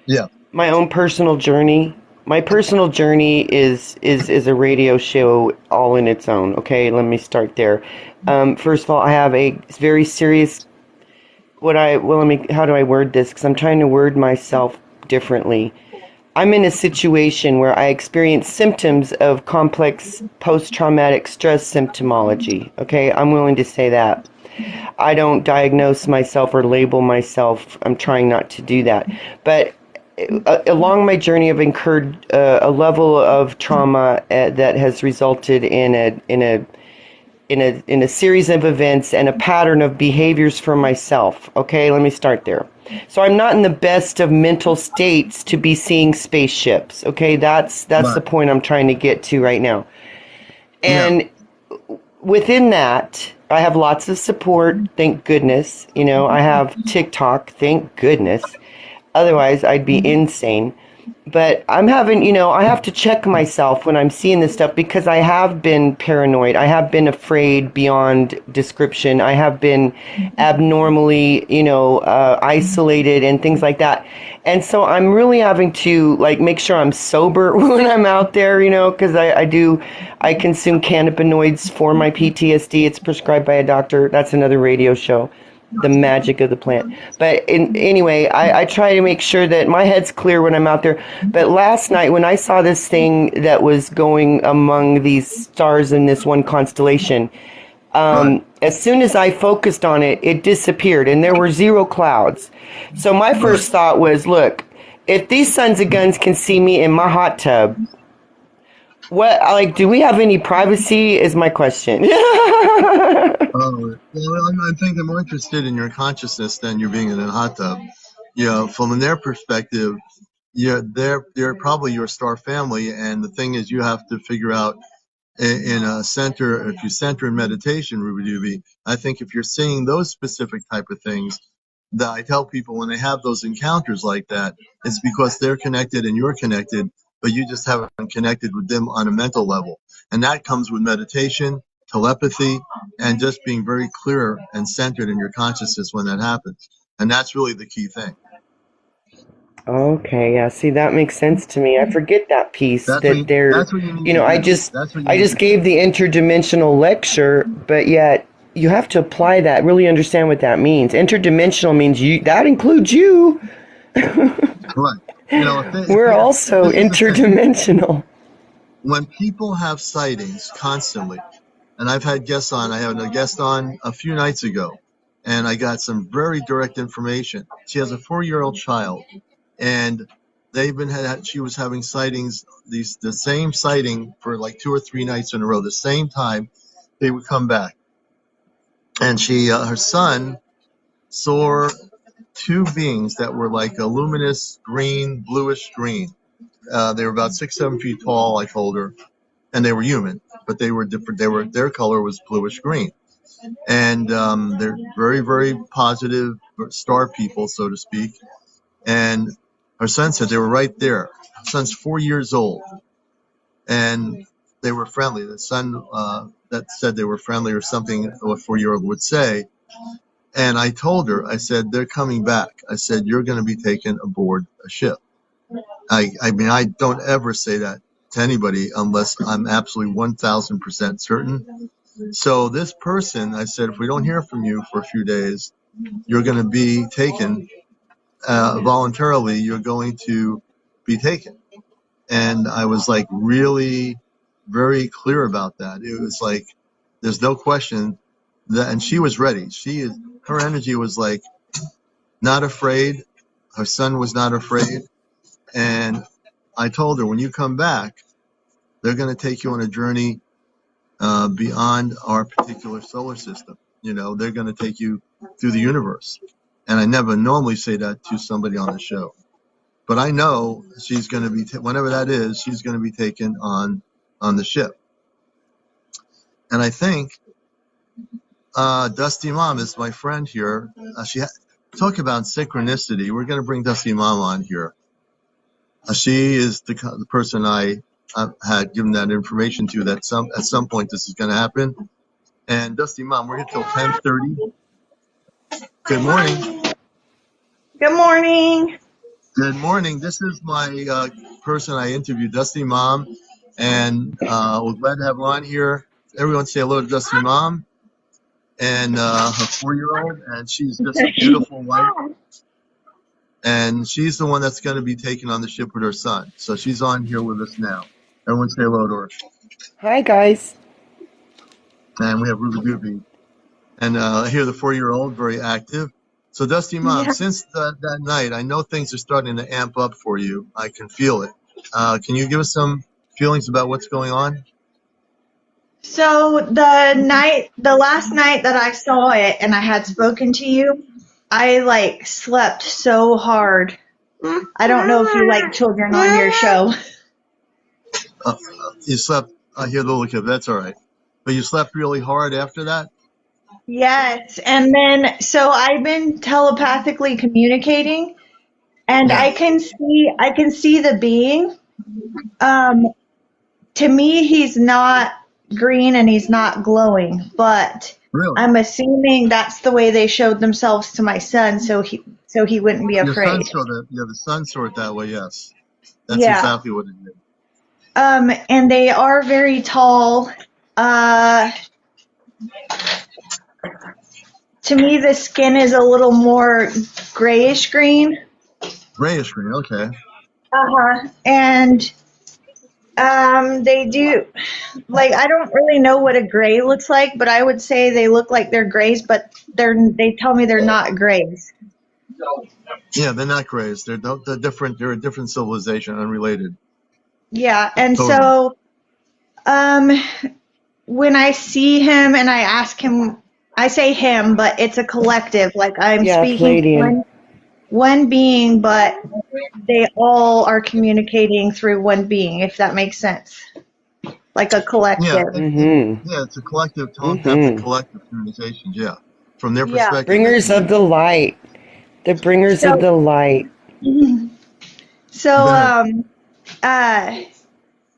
Yeah. My own personal journey. My personal journey is a radio show all in its own. Okay, let me start there. First of all, I have a very serious. How do I word this? Because I'm trying to word myself differently. I'm in a situation where I experience symptoms of complex post-traumatic stress symptomology. Okay, I'm willing to say that. I don't diagnose myself or label myself. I'm trying not to do that. But along my journey, I've incurred a level of trauma that has resulted in a series of events and a pattern of behaviors for myself. Okay, let me start there. So I'm not in the best of mental states to be seeing spaceships. Okay, that's the point I'm trying to get to right now. And within that, I have lots of support, thank goodness. I have TikTok, thank goodness. Otherwise, I'd be insane. But I'm having, I have to check myself when I'm seeing this stuff because I have been paranoid. I have been afraid beyond description. I have been abnormally, isolated and things like that. And so I'm really having to, make sure I'm sober when I'm out there, because I consume cannabinoids for my PTSD. It's prescribed by a doctor. That's another radio show. the magic of the plant. But anyway, I try to make sure that my head's clear when I'm out there. But last night when I saw this thing that was going among these stars in this one constellation, as soon as I focused on it, it disappeared and there were zero clouds. So my first thought was, look, if these sons of guns can see me in my hot tub, do we have any privacy is my question. Well, I think they're more interested in your consciousness than you being in a hot tub. From their perspective, they're probably your star family, and the thing is, you have to figure out in a center. If you center in meditation, Ruby Dooby, I think if you're seeing those specific type of things, that I tell people when they have those encounters like that, it's because they're connected and you're connected, but you just haven't connected with them on a mental level, and that comes with meditation, telepathy, and just being very clear and centered in your consciousness when that happens. And that's really the key thing. Okay, yeah. See, that makes sense to me. I forget that piece That's that they're, what you need to do. I just gave the interdimensional lecture, but yet you have to apply that, really understand what that means. Interdimensional means that includes you. Right. We're also interdimensional. When people have sightings constantly, and I've had guests on, I had a guest on a few nights ago, and I got some very direct information. She has a 4-year-old child, and she was having sightings, the same sighting for like 2 or 3 nights in a row, the same time they would come back. And her son saw 2 beings that were like a luminous green, bluish green. They were about 6-7 feet tall, I told her, and they were human, but they were different. Their color was bluish green, and they're very, very positive star people, so to speak. And her son said they were right there. Her son's 4 years old, and they were friendly. The son that said they were friendly, or something a 4-year-old would say. And I told her, I said, they're coming back. I said, you're going to be taken aboard a ship. I mean, I don't ever say that to anybody unless I'm absolutely 1,000% certain. So this person, I said, if we don't hear from you for a few days, you're going to be taken voluntarily. You're going to be taken. And I was like really very clear about that. It was like, there's no question that, and she was ready. Her energy was like not afraid. Her son was not afraid. And I told her, when you come back, they're going to take you on a journey beyond our particular solar system. They're going to take you through the universe. And I never normally say that to somebody on the show. But I know she's going to be, whenever that is, she's going to be taken on the ship. And I think Dustymomma is my friend here. Talk about synchronicity. We're going to bring Dustymomma on here. She is the person I had given that information to, that at some point this is going to happen. And Dustymomma, we're here till 10:30. Good morning. Good morning. Good morning. This is my person I interviewed, Dustymomma, and we're glad to have her on here. Everyone say hello to Dustymomma and her 4-year-old, and she's just a beautiful wife. And she's the one that's going to be taken on the ship with her son. So she's on here with us now. Everyone say hello to her. Hi, guys. And we have Ruby Dooby. And here, the 4-year-old, very active. So Dustymomma, since that night, I know things are starting to amp up for you. I can feel it. Can you give us some feelings about what's going on? So the last night that I saw it and I had spoken to you, I slept so hard. I don't know if you like children on your show. You slept, I hear the little kid, that's all right. But you slept really hard after that? Yes, and then so I've been telepathically communicating, and I can see the being. To me, he's not green and he's not glowing, but really? I'm assuming that's the way they showed themselves to my son, so he wouldn't be afraid. The son saw it that way, yes. That's exactly what it did. And they are very tall. to me the skin is a little more grayish green. Grayish green, okay. And they do, like, I don't really know what a gray looks like, but I would say they look like they're grays, but they tell me they're not grays. Yeah, they're not grays. They're different. They're a different civilization, unrelated. Yeah, and Totally. so when I see him and I ask him, I say him, but it's a collective. Like I'm speaking to one being, but they all are communicating through one being, if that makes sense. Like a collective. Yeah, it's a collective, telepathic collective communication. Yeah, from their perspective. Bringers of the light. The bringers of the light. So, yeah,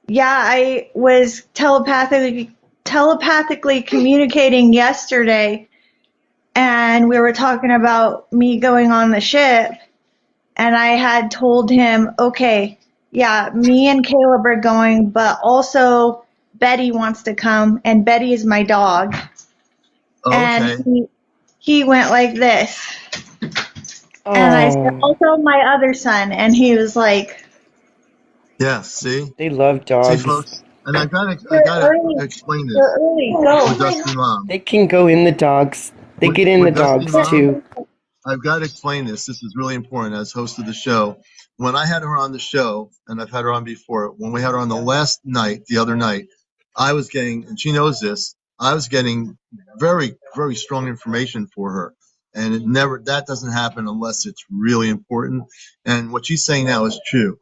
I was telepathically communicating yesterday, and we were talking about me going on the ship, and I had told him, okay, yeah, me and Caleb are going, but also Betty wants to come, and Betty is my dog. Oh, okay. And he went like this. And I said, also my other son, and he was like, yeah, see? They love dogs. See, folks? And I gotta explain this with Dustymomma. They can go in the dogs. They get in the dogs too. I've got to explain this. This is really important as host of the show. When I had her on the show, and I've had her on before, when we had her on the last night, the other night, I was getting, and she knows this, I was getting very, very strong information for her. And that doesn't happen unless it's really important. And what she's saying now is true.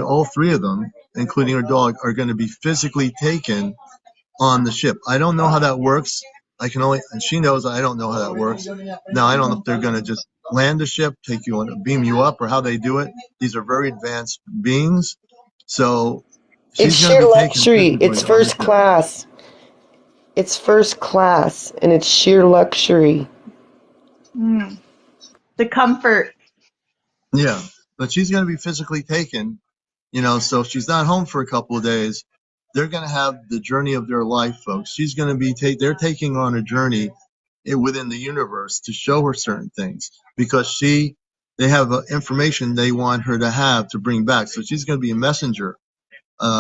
All three of them, including her dog, are going to be physically taken on the ship. I don't know how that works. And she knows I don't know how that works. Now, I don't know if they're going to just land the ship, take you on, beam you up, or how they do it. These are very advanced beings. So it's sheer luxury. It's first class. It's first class, and it's sheer luxury. The comfort. Yeah, but she's going to be physically taken, so if she's not home for a couple of days, they're going to have the journey of their life, folks. She's going to be they're taking on a journey within the universe to show her certain things because they have information they want her to have to bring back. So she's going to be a messenger.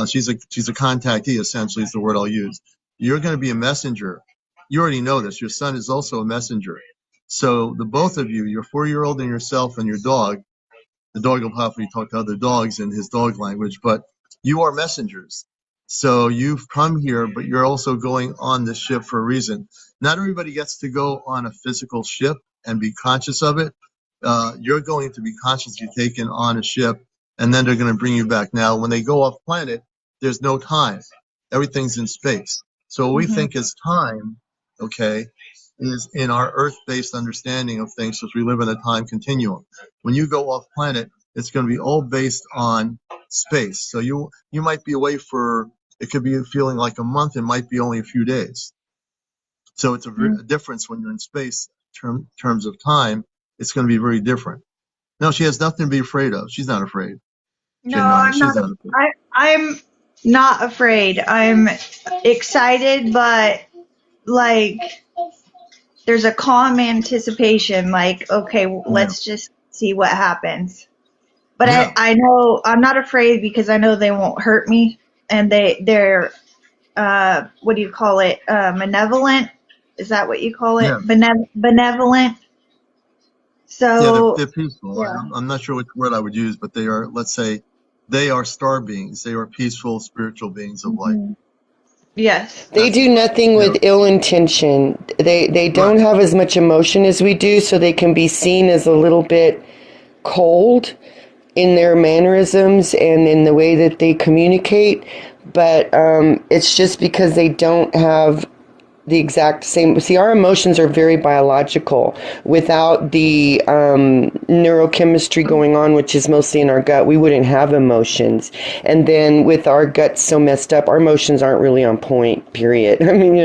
She's a contactee, essentially, is the word I'll use. You're going to be a messenger. You already know this. Your son is also a messenger. So the both of you, your 4-year-old and yourself and your dog, the dog will probably talk to other dogs in his dog language, but you are messengers. So you've come here, but you're also going on this ship for a reason. Not everybody gets to go on a physical ship and be conscious of it. You're going to be consciously taken on a ship, and then they're going to bring you back. Now, when they go off planet, there's no time. Everything's in space. So what we think is time, okay, is in our Earth-based understanding of things, because we live in a time continuum. When you go off planet, it's going to be all based on space. So you might be away for, it could be feeling like a month, it might be only a few days. So it's a difference when you're in space. Terms of time, it's going to be very different. No, she has nothing to be afraid of. She's not afraid. No, I'm not. I'm not afraid. I'm excited, but like there's a calm anticipation. Like, okay, let's just see what happens. But I know I'm not afraid because I know they won't hurt me, and they're what do you call it? Malevolent? Is that what you call it? Yeah. Benevolent. So they're peaceful. Yeah. I'm not sure which word I would use, but they are. Let's say they are star beings. They are peaceful, spiritual beings of light. Yes. They do nothing with ill intention. They don't have as much emotion as we do, so they can be seen as a little bit cold in their mannerisms and in the way that they communicate. But it's just because they don't have the exact same. See, our emotions are very biological. Without the neurochemistry going on, which is mostly in our gut, we wouldn't have emotions. And then with our guts so messed up, our emotions aren't really on point, period. I mean,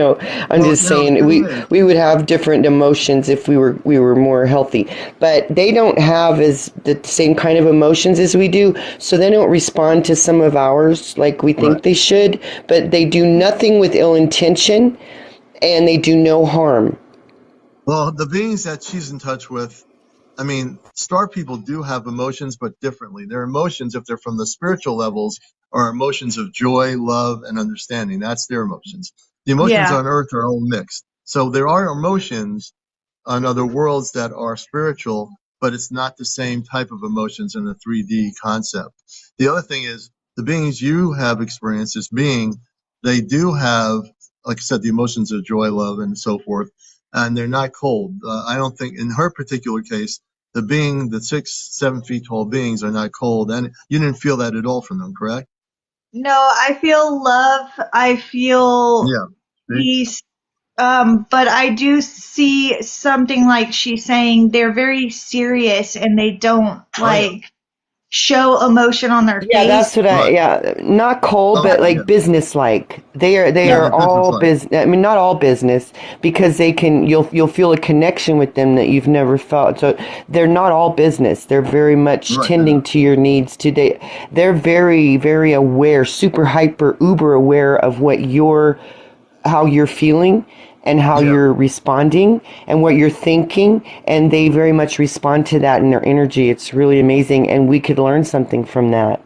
I'm just saying we would have different emotions if we were more healthy. But they don't have the same kind of emotions as we do, so they don't respond to some of ours like we think they should. But they do nothing with ill intention, and they do no harm. Well, the beings that she's in touch with, I mean, star people do have emotions, but differently. Their emotions, if they're from the spiritual levels, are emotions of joy, love, and understanding. That's their emotions. The emotions Yeah. on Earth are all mixed. So there are emotions on other worlds that are spiritual, but it's not the same type of emotions in the 3D concept. The other thing is the beings you have experienced as being, they do have, like I said, the emotions of joy, love, and so forth, and they're not cold. I don't think in her particular case, the 6, 7 feet tall beings are not cold, and you didn't feel that at all from them, correct? No, I feel love. I feel Yeah. peace. But I do see something like she's saying they're very serious and they don't like show emotion on their Yeah, face. that's what not cold, but like business-like. They Yeah, are they're all business-like. business. I mean, not all business, because you'll feel a connection with them that you've never felt. So they're not all business. They're very much Right. tending to your needs today. They're very, very aware, super hyper, uber aware of how you're feeling and how Yeah. you're responding and what you're thinking, and they very much respond to that in their energy. It's really amazing, and we could learn something from that.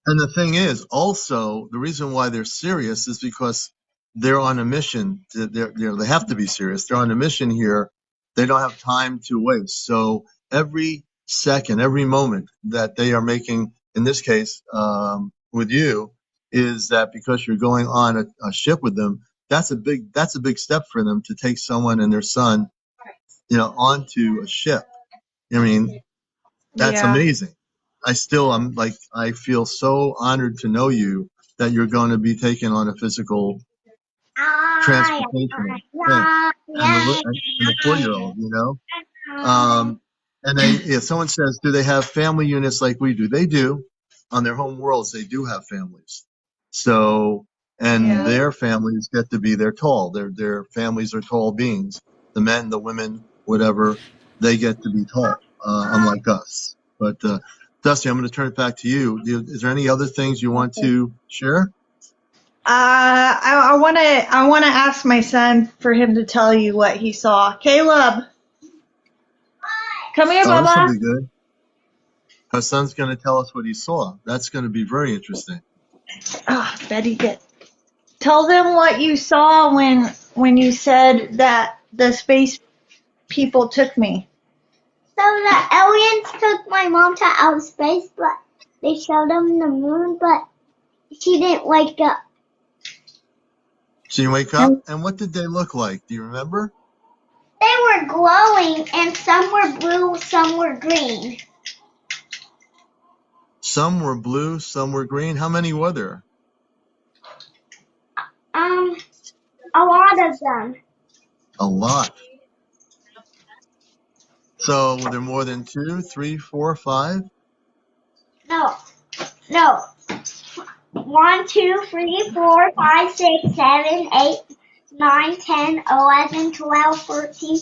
And the thing is, also, the reason why they're serious is because they're on a mission. They have to be serious. They're on a mission here. They don't have time to waste. So every second, every moment that they are making, in this case, with you, is that because you're going on a ship with them, that's a big step for them to take someone and their son, onto a ship. I mean, that's Yeah. amazing. I feel so honored to know you that you're going to be taken on a physical transportation thing. And the 4-year-old, and someone says, do they have family units like we do? They do. On their home worlds, they do have families. So, and their families get to be, they're tall. Their families are tall beings. The men, the women, whatever, they get to be tall, unlike us. But, Dusty, I'm going to turn it back to you. Is there any other things you want to share? I wanna ask my son for him to tell you what he saw. Caleb, come here, Oh, this will Bubba. be good. Her son's going to tell us what he saw. That's going to be very interesting. Betty, tell them what you saw when you said that the space people took me. So the aliens took my mom to outer space, but they showed them the moon, but she didn't wake up. She didn't wake up? And what did they look like? Do you remember? They were glowing, and some were blue, some were green. Some were blue, some were green. How many were there? A lot of them. A lot. So were there more than 2, 3, 4, 5? No. 1, 2, 3, 4, 5, 6, 7, 8, 9, 10, 11, 12, 14,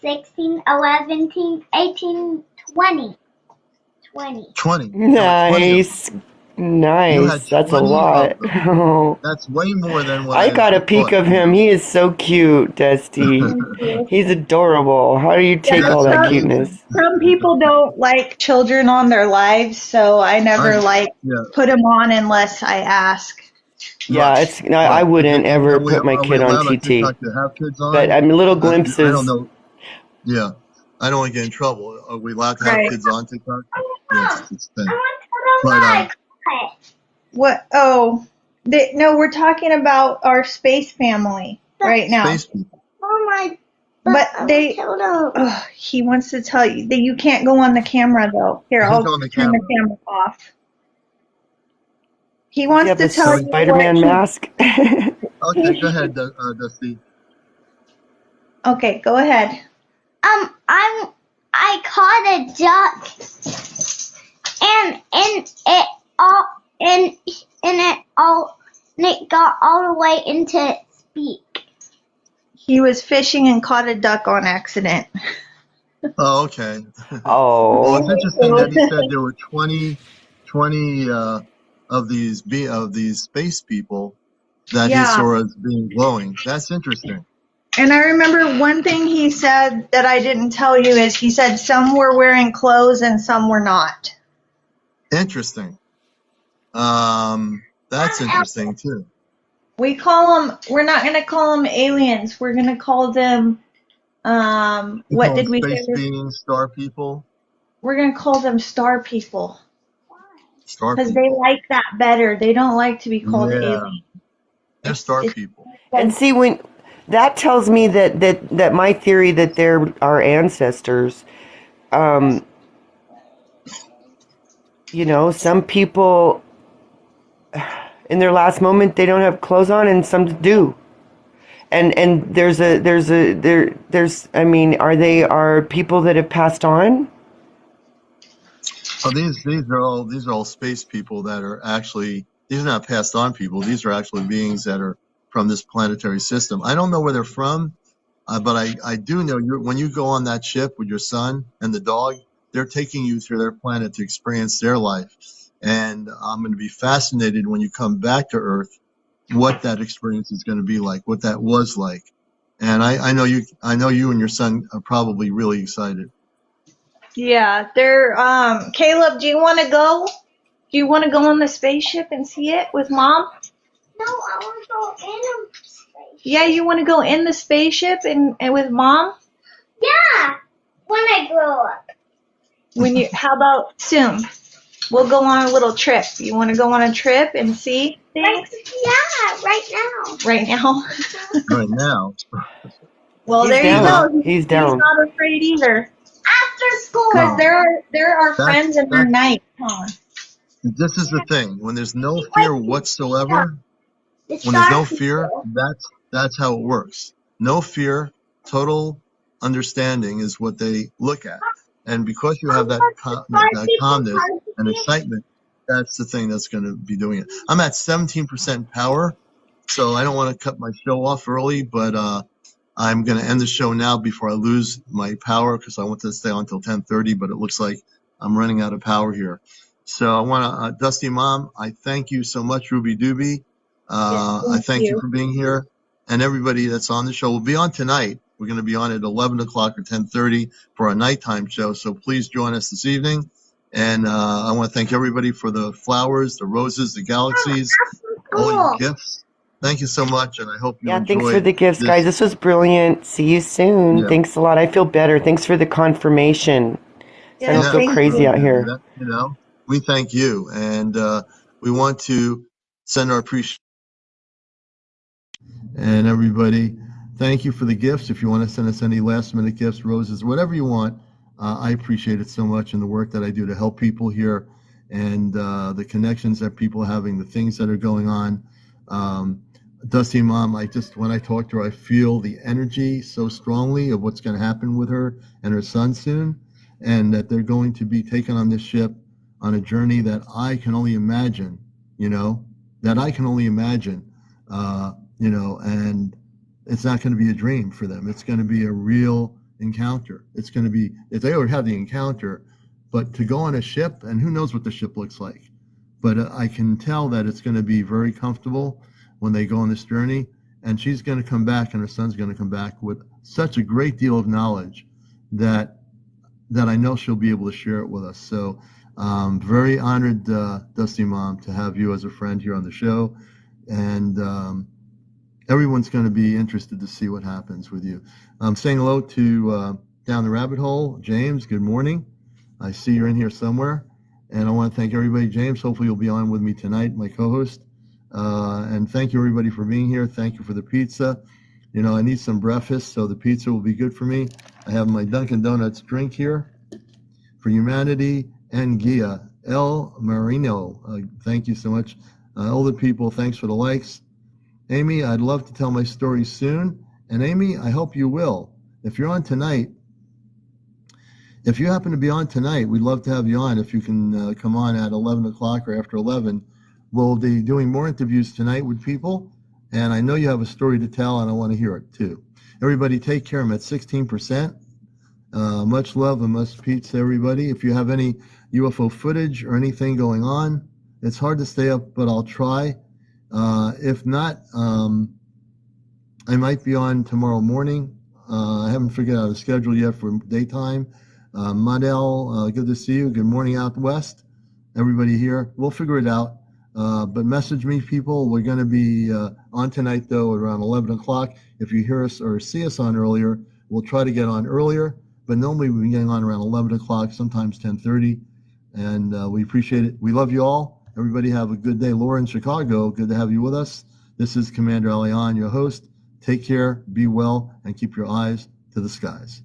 16, 11, 18, 20. 20. Nice. Nice. That's a lot. That's way more than what I I got a peek thought. of him. He is so cute, Dusty. He's adorable. How do you take all that cuteness? Some people don't like children on their lives, so I never put them on unless I ask. Yeah, I wouldn't ever put my kid on allowed TT. On TikTok to have kids on? But little glimpses. I don't know. Yeah, I don't want to get in trouble. Are we allowed to have kids on TikTok? Yes, it's what? Oh, no, we're talking about our space family right now. Space people. But he wants to tell you that you can't go on the camera though. Here, I'll turn the camera off. He wants to tell you Spider-Man mask. Okay, go ahead, Dusty. Okay, go ahead. I caught a duck, and it got all the way into its beak. He was fishing and caught a duck on accident. Oh, okay. Oh. Well, it's interesting that he said there were 20 of these space people that he saw as being glowing. That's interesting. And I remember one thing he said that I didn't tell you is he said some were wearing clothes and some were not. Interesting. That's interesting too. We're not going to call them aliens. We're going to call them, what did we say? Space beings, star people. We're going to call them star people. Star because people. they like that better. They don't like to be called aliens. They're star people. And see, when that tells me that my theory that they're our ancestors, you know, some people in their last moment they don't have clothes on, and some do. And there's I mean, are people that have passed on? Oh, these are all space people that are actually, these are not passed on people. These are actually beings that are from this planetary system. I don't know where they're from, but I do know when you go on that ship with your son and the dog, they're taking you through their planet to experience their life. And I'm going to be fascinated when you come back to Earth, what that experience is going to be like, what that was like. And I know you and your son are probably really excited. Yeah, they're Caleb, do you want to go? Do you want to go on the spaceship and see it with Mom? No, I want to go in a spaceship. Yeah, you want to go in the spaceship and with Mom? Yeah, when I grow up. How about soon? We'll go on a little trip. You want to go on a trip and see things? Yeah, right now. Right now? Right now. Well, He's there down. you go. He's down. He's not afraid either. After school. Because there are friends in their night, huh? This is the thing. When there's no fear whatsoever, when there's no fear, that's how it works. No fear, total understanding is what they look at. And because you have that calmness and excitement, that's the thing that's going to be doing it. I'm at 17% power, so I don't want to cut my show off early, but I'm going to end the show now before I lose my power because I want to stay on until 10:30, but it looks like I'm running out of power here. So I want to, Dusty Mom, I thank you so much, Ruby Dooby. I thank you for being here. And everybody that's on the show will be on tonight. We're going to be on at 11 o'clock or 10:30 for our nighttime show. So please join us this evening. And I want to thank everybody for the flowers, the roses, the galaxies, all your gifts. Thank you so much, and I hope you enjoyed. Thanks for the gifts, guys. This was brilliant. See you soon. Yeah. Thanks a lot. I feel better. Thanks for the confirmation. I don't feel crazy out here. You know, we thank you, and we want to send our appreciation. And everybody, thank you for the gifts. If you want to send us any last-minute gifts, roses, whatever you want, I appreciate it so much, and the work that I do to help people here, and the connections that people are having, the things that are going on. Dusty Mom, when I talk to her, I feel the energy so strongly of what's going to happen with her and her son soon, and that they're going to be taken on this ship on a journey that I can only imagine, and it's not going to be a dream for them. It's going to be a real encounter. It's going to be, if they already have the encounter, but to go on a ship, and who knows what the ship looks like, but I can tell that it's going to be very comfortable when they go on this journey, and she's going to come back, and her son's going to come back with such a great deal of knowledge that I know she'll be able to share it with us. So very honored, Dusty Mom, to have you as a friend here on the show, and everyone's going to be interested to see what happens with you. I'm saying hello to Down the Rabbit Hole. James, good morning. I see you're in here somewhere, and I want to thank everybody. James, hopefully you'll be on with me tonight, my co-host. And thank you, everybody, for being here. Thank you for the pizza. I need some breakfast, so the pizza will be good for me. I have my Dunkin' Donuts drink here for humanity and Gia. El Marino, thank you so much. Older people, thanks for the likes. Amy, I'd love to tell my story soon. And Amy, I hope you will. If you're on tonight, if you happen to be on tonight, we'd love to have you on. If you can come on at 11 o'clock or after 11, we'll be doing more interviews tonight with people. And I know you have a story to tell, and I want to hear it too. Everybody take care. I'm at 16%. Much love and much pizza, everybody. If you have any UFO footage or anything going on, it's hard to stay up, but I'll try. If not, I might be on tomorrow morning. I haven't figured out a schedule yet for daytime. Madel, good to see you. Good morning out west. Everybody here. We'll figure it out. But message me, people. We're going to be on tonight, though, at around 11 o'clock. If you hear us or see us on earlier, we'll try to get on earlier. But normally we've been getting on around 11 o'clock, sometimes 10:30. And we appreciate it. We love you all. Everybody have a good day. Laura in Chicago, good to have you with us. This is CmdrAleon, your host. Take care, be well, and keep your eyes to the skies.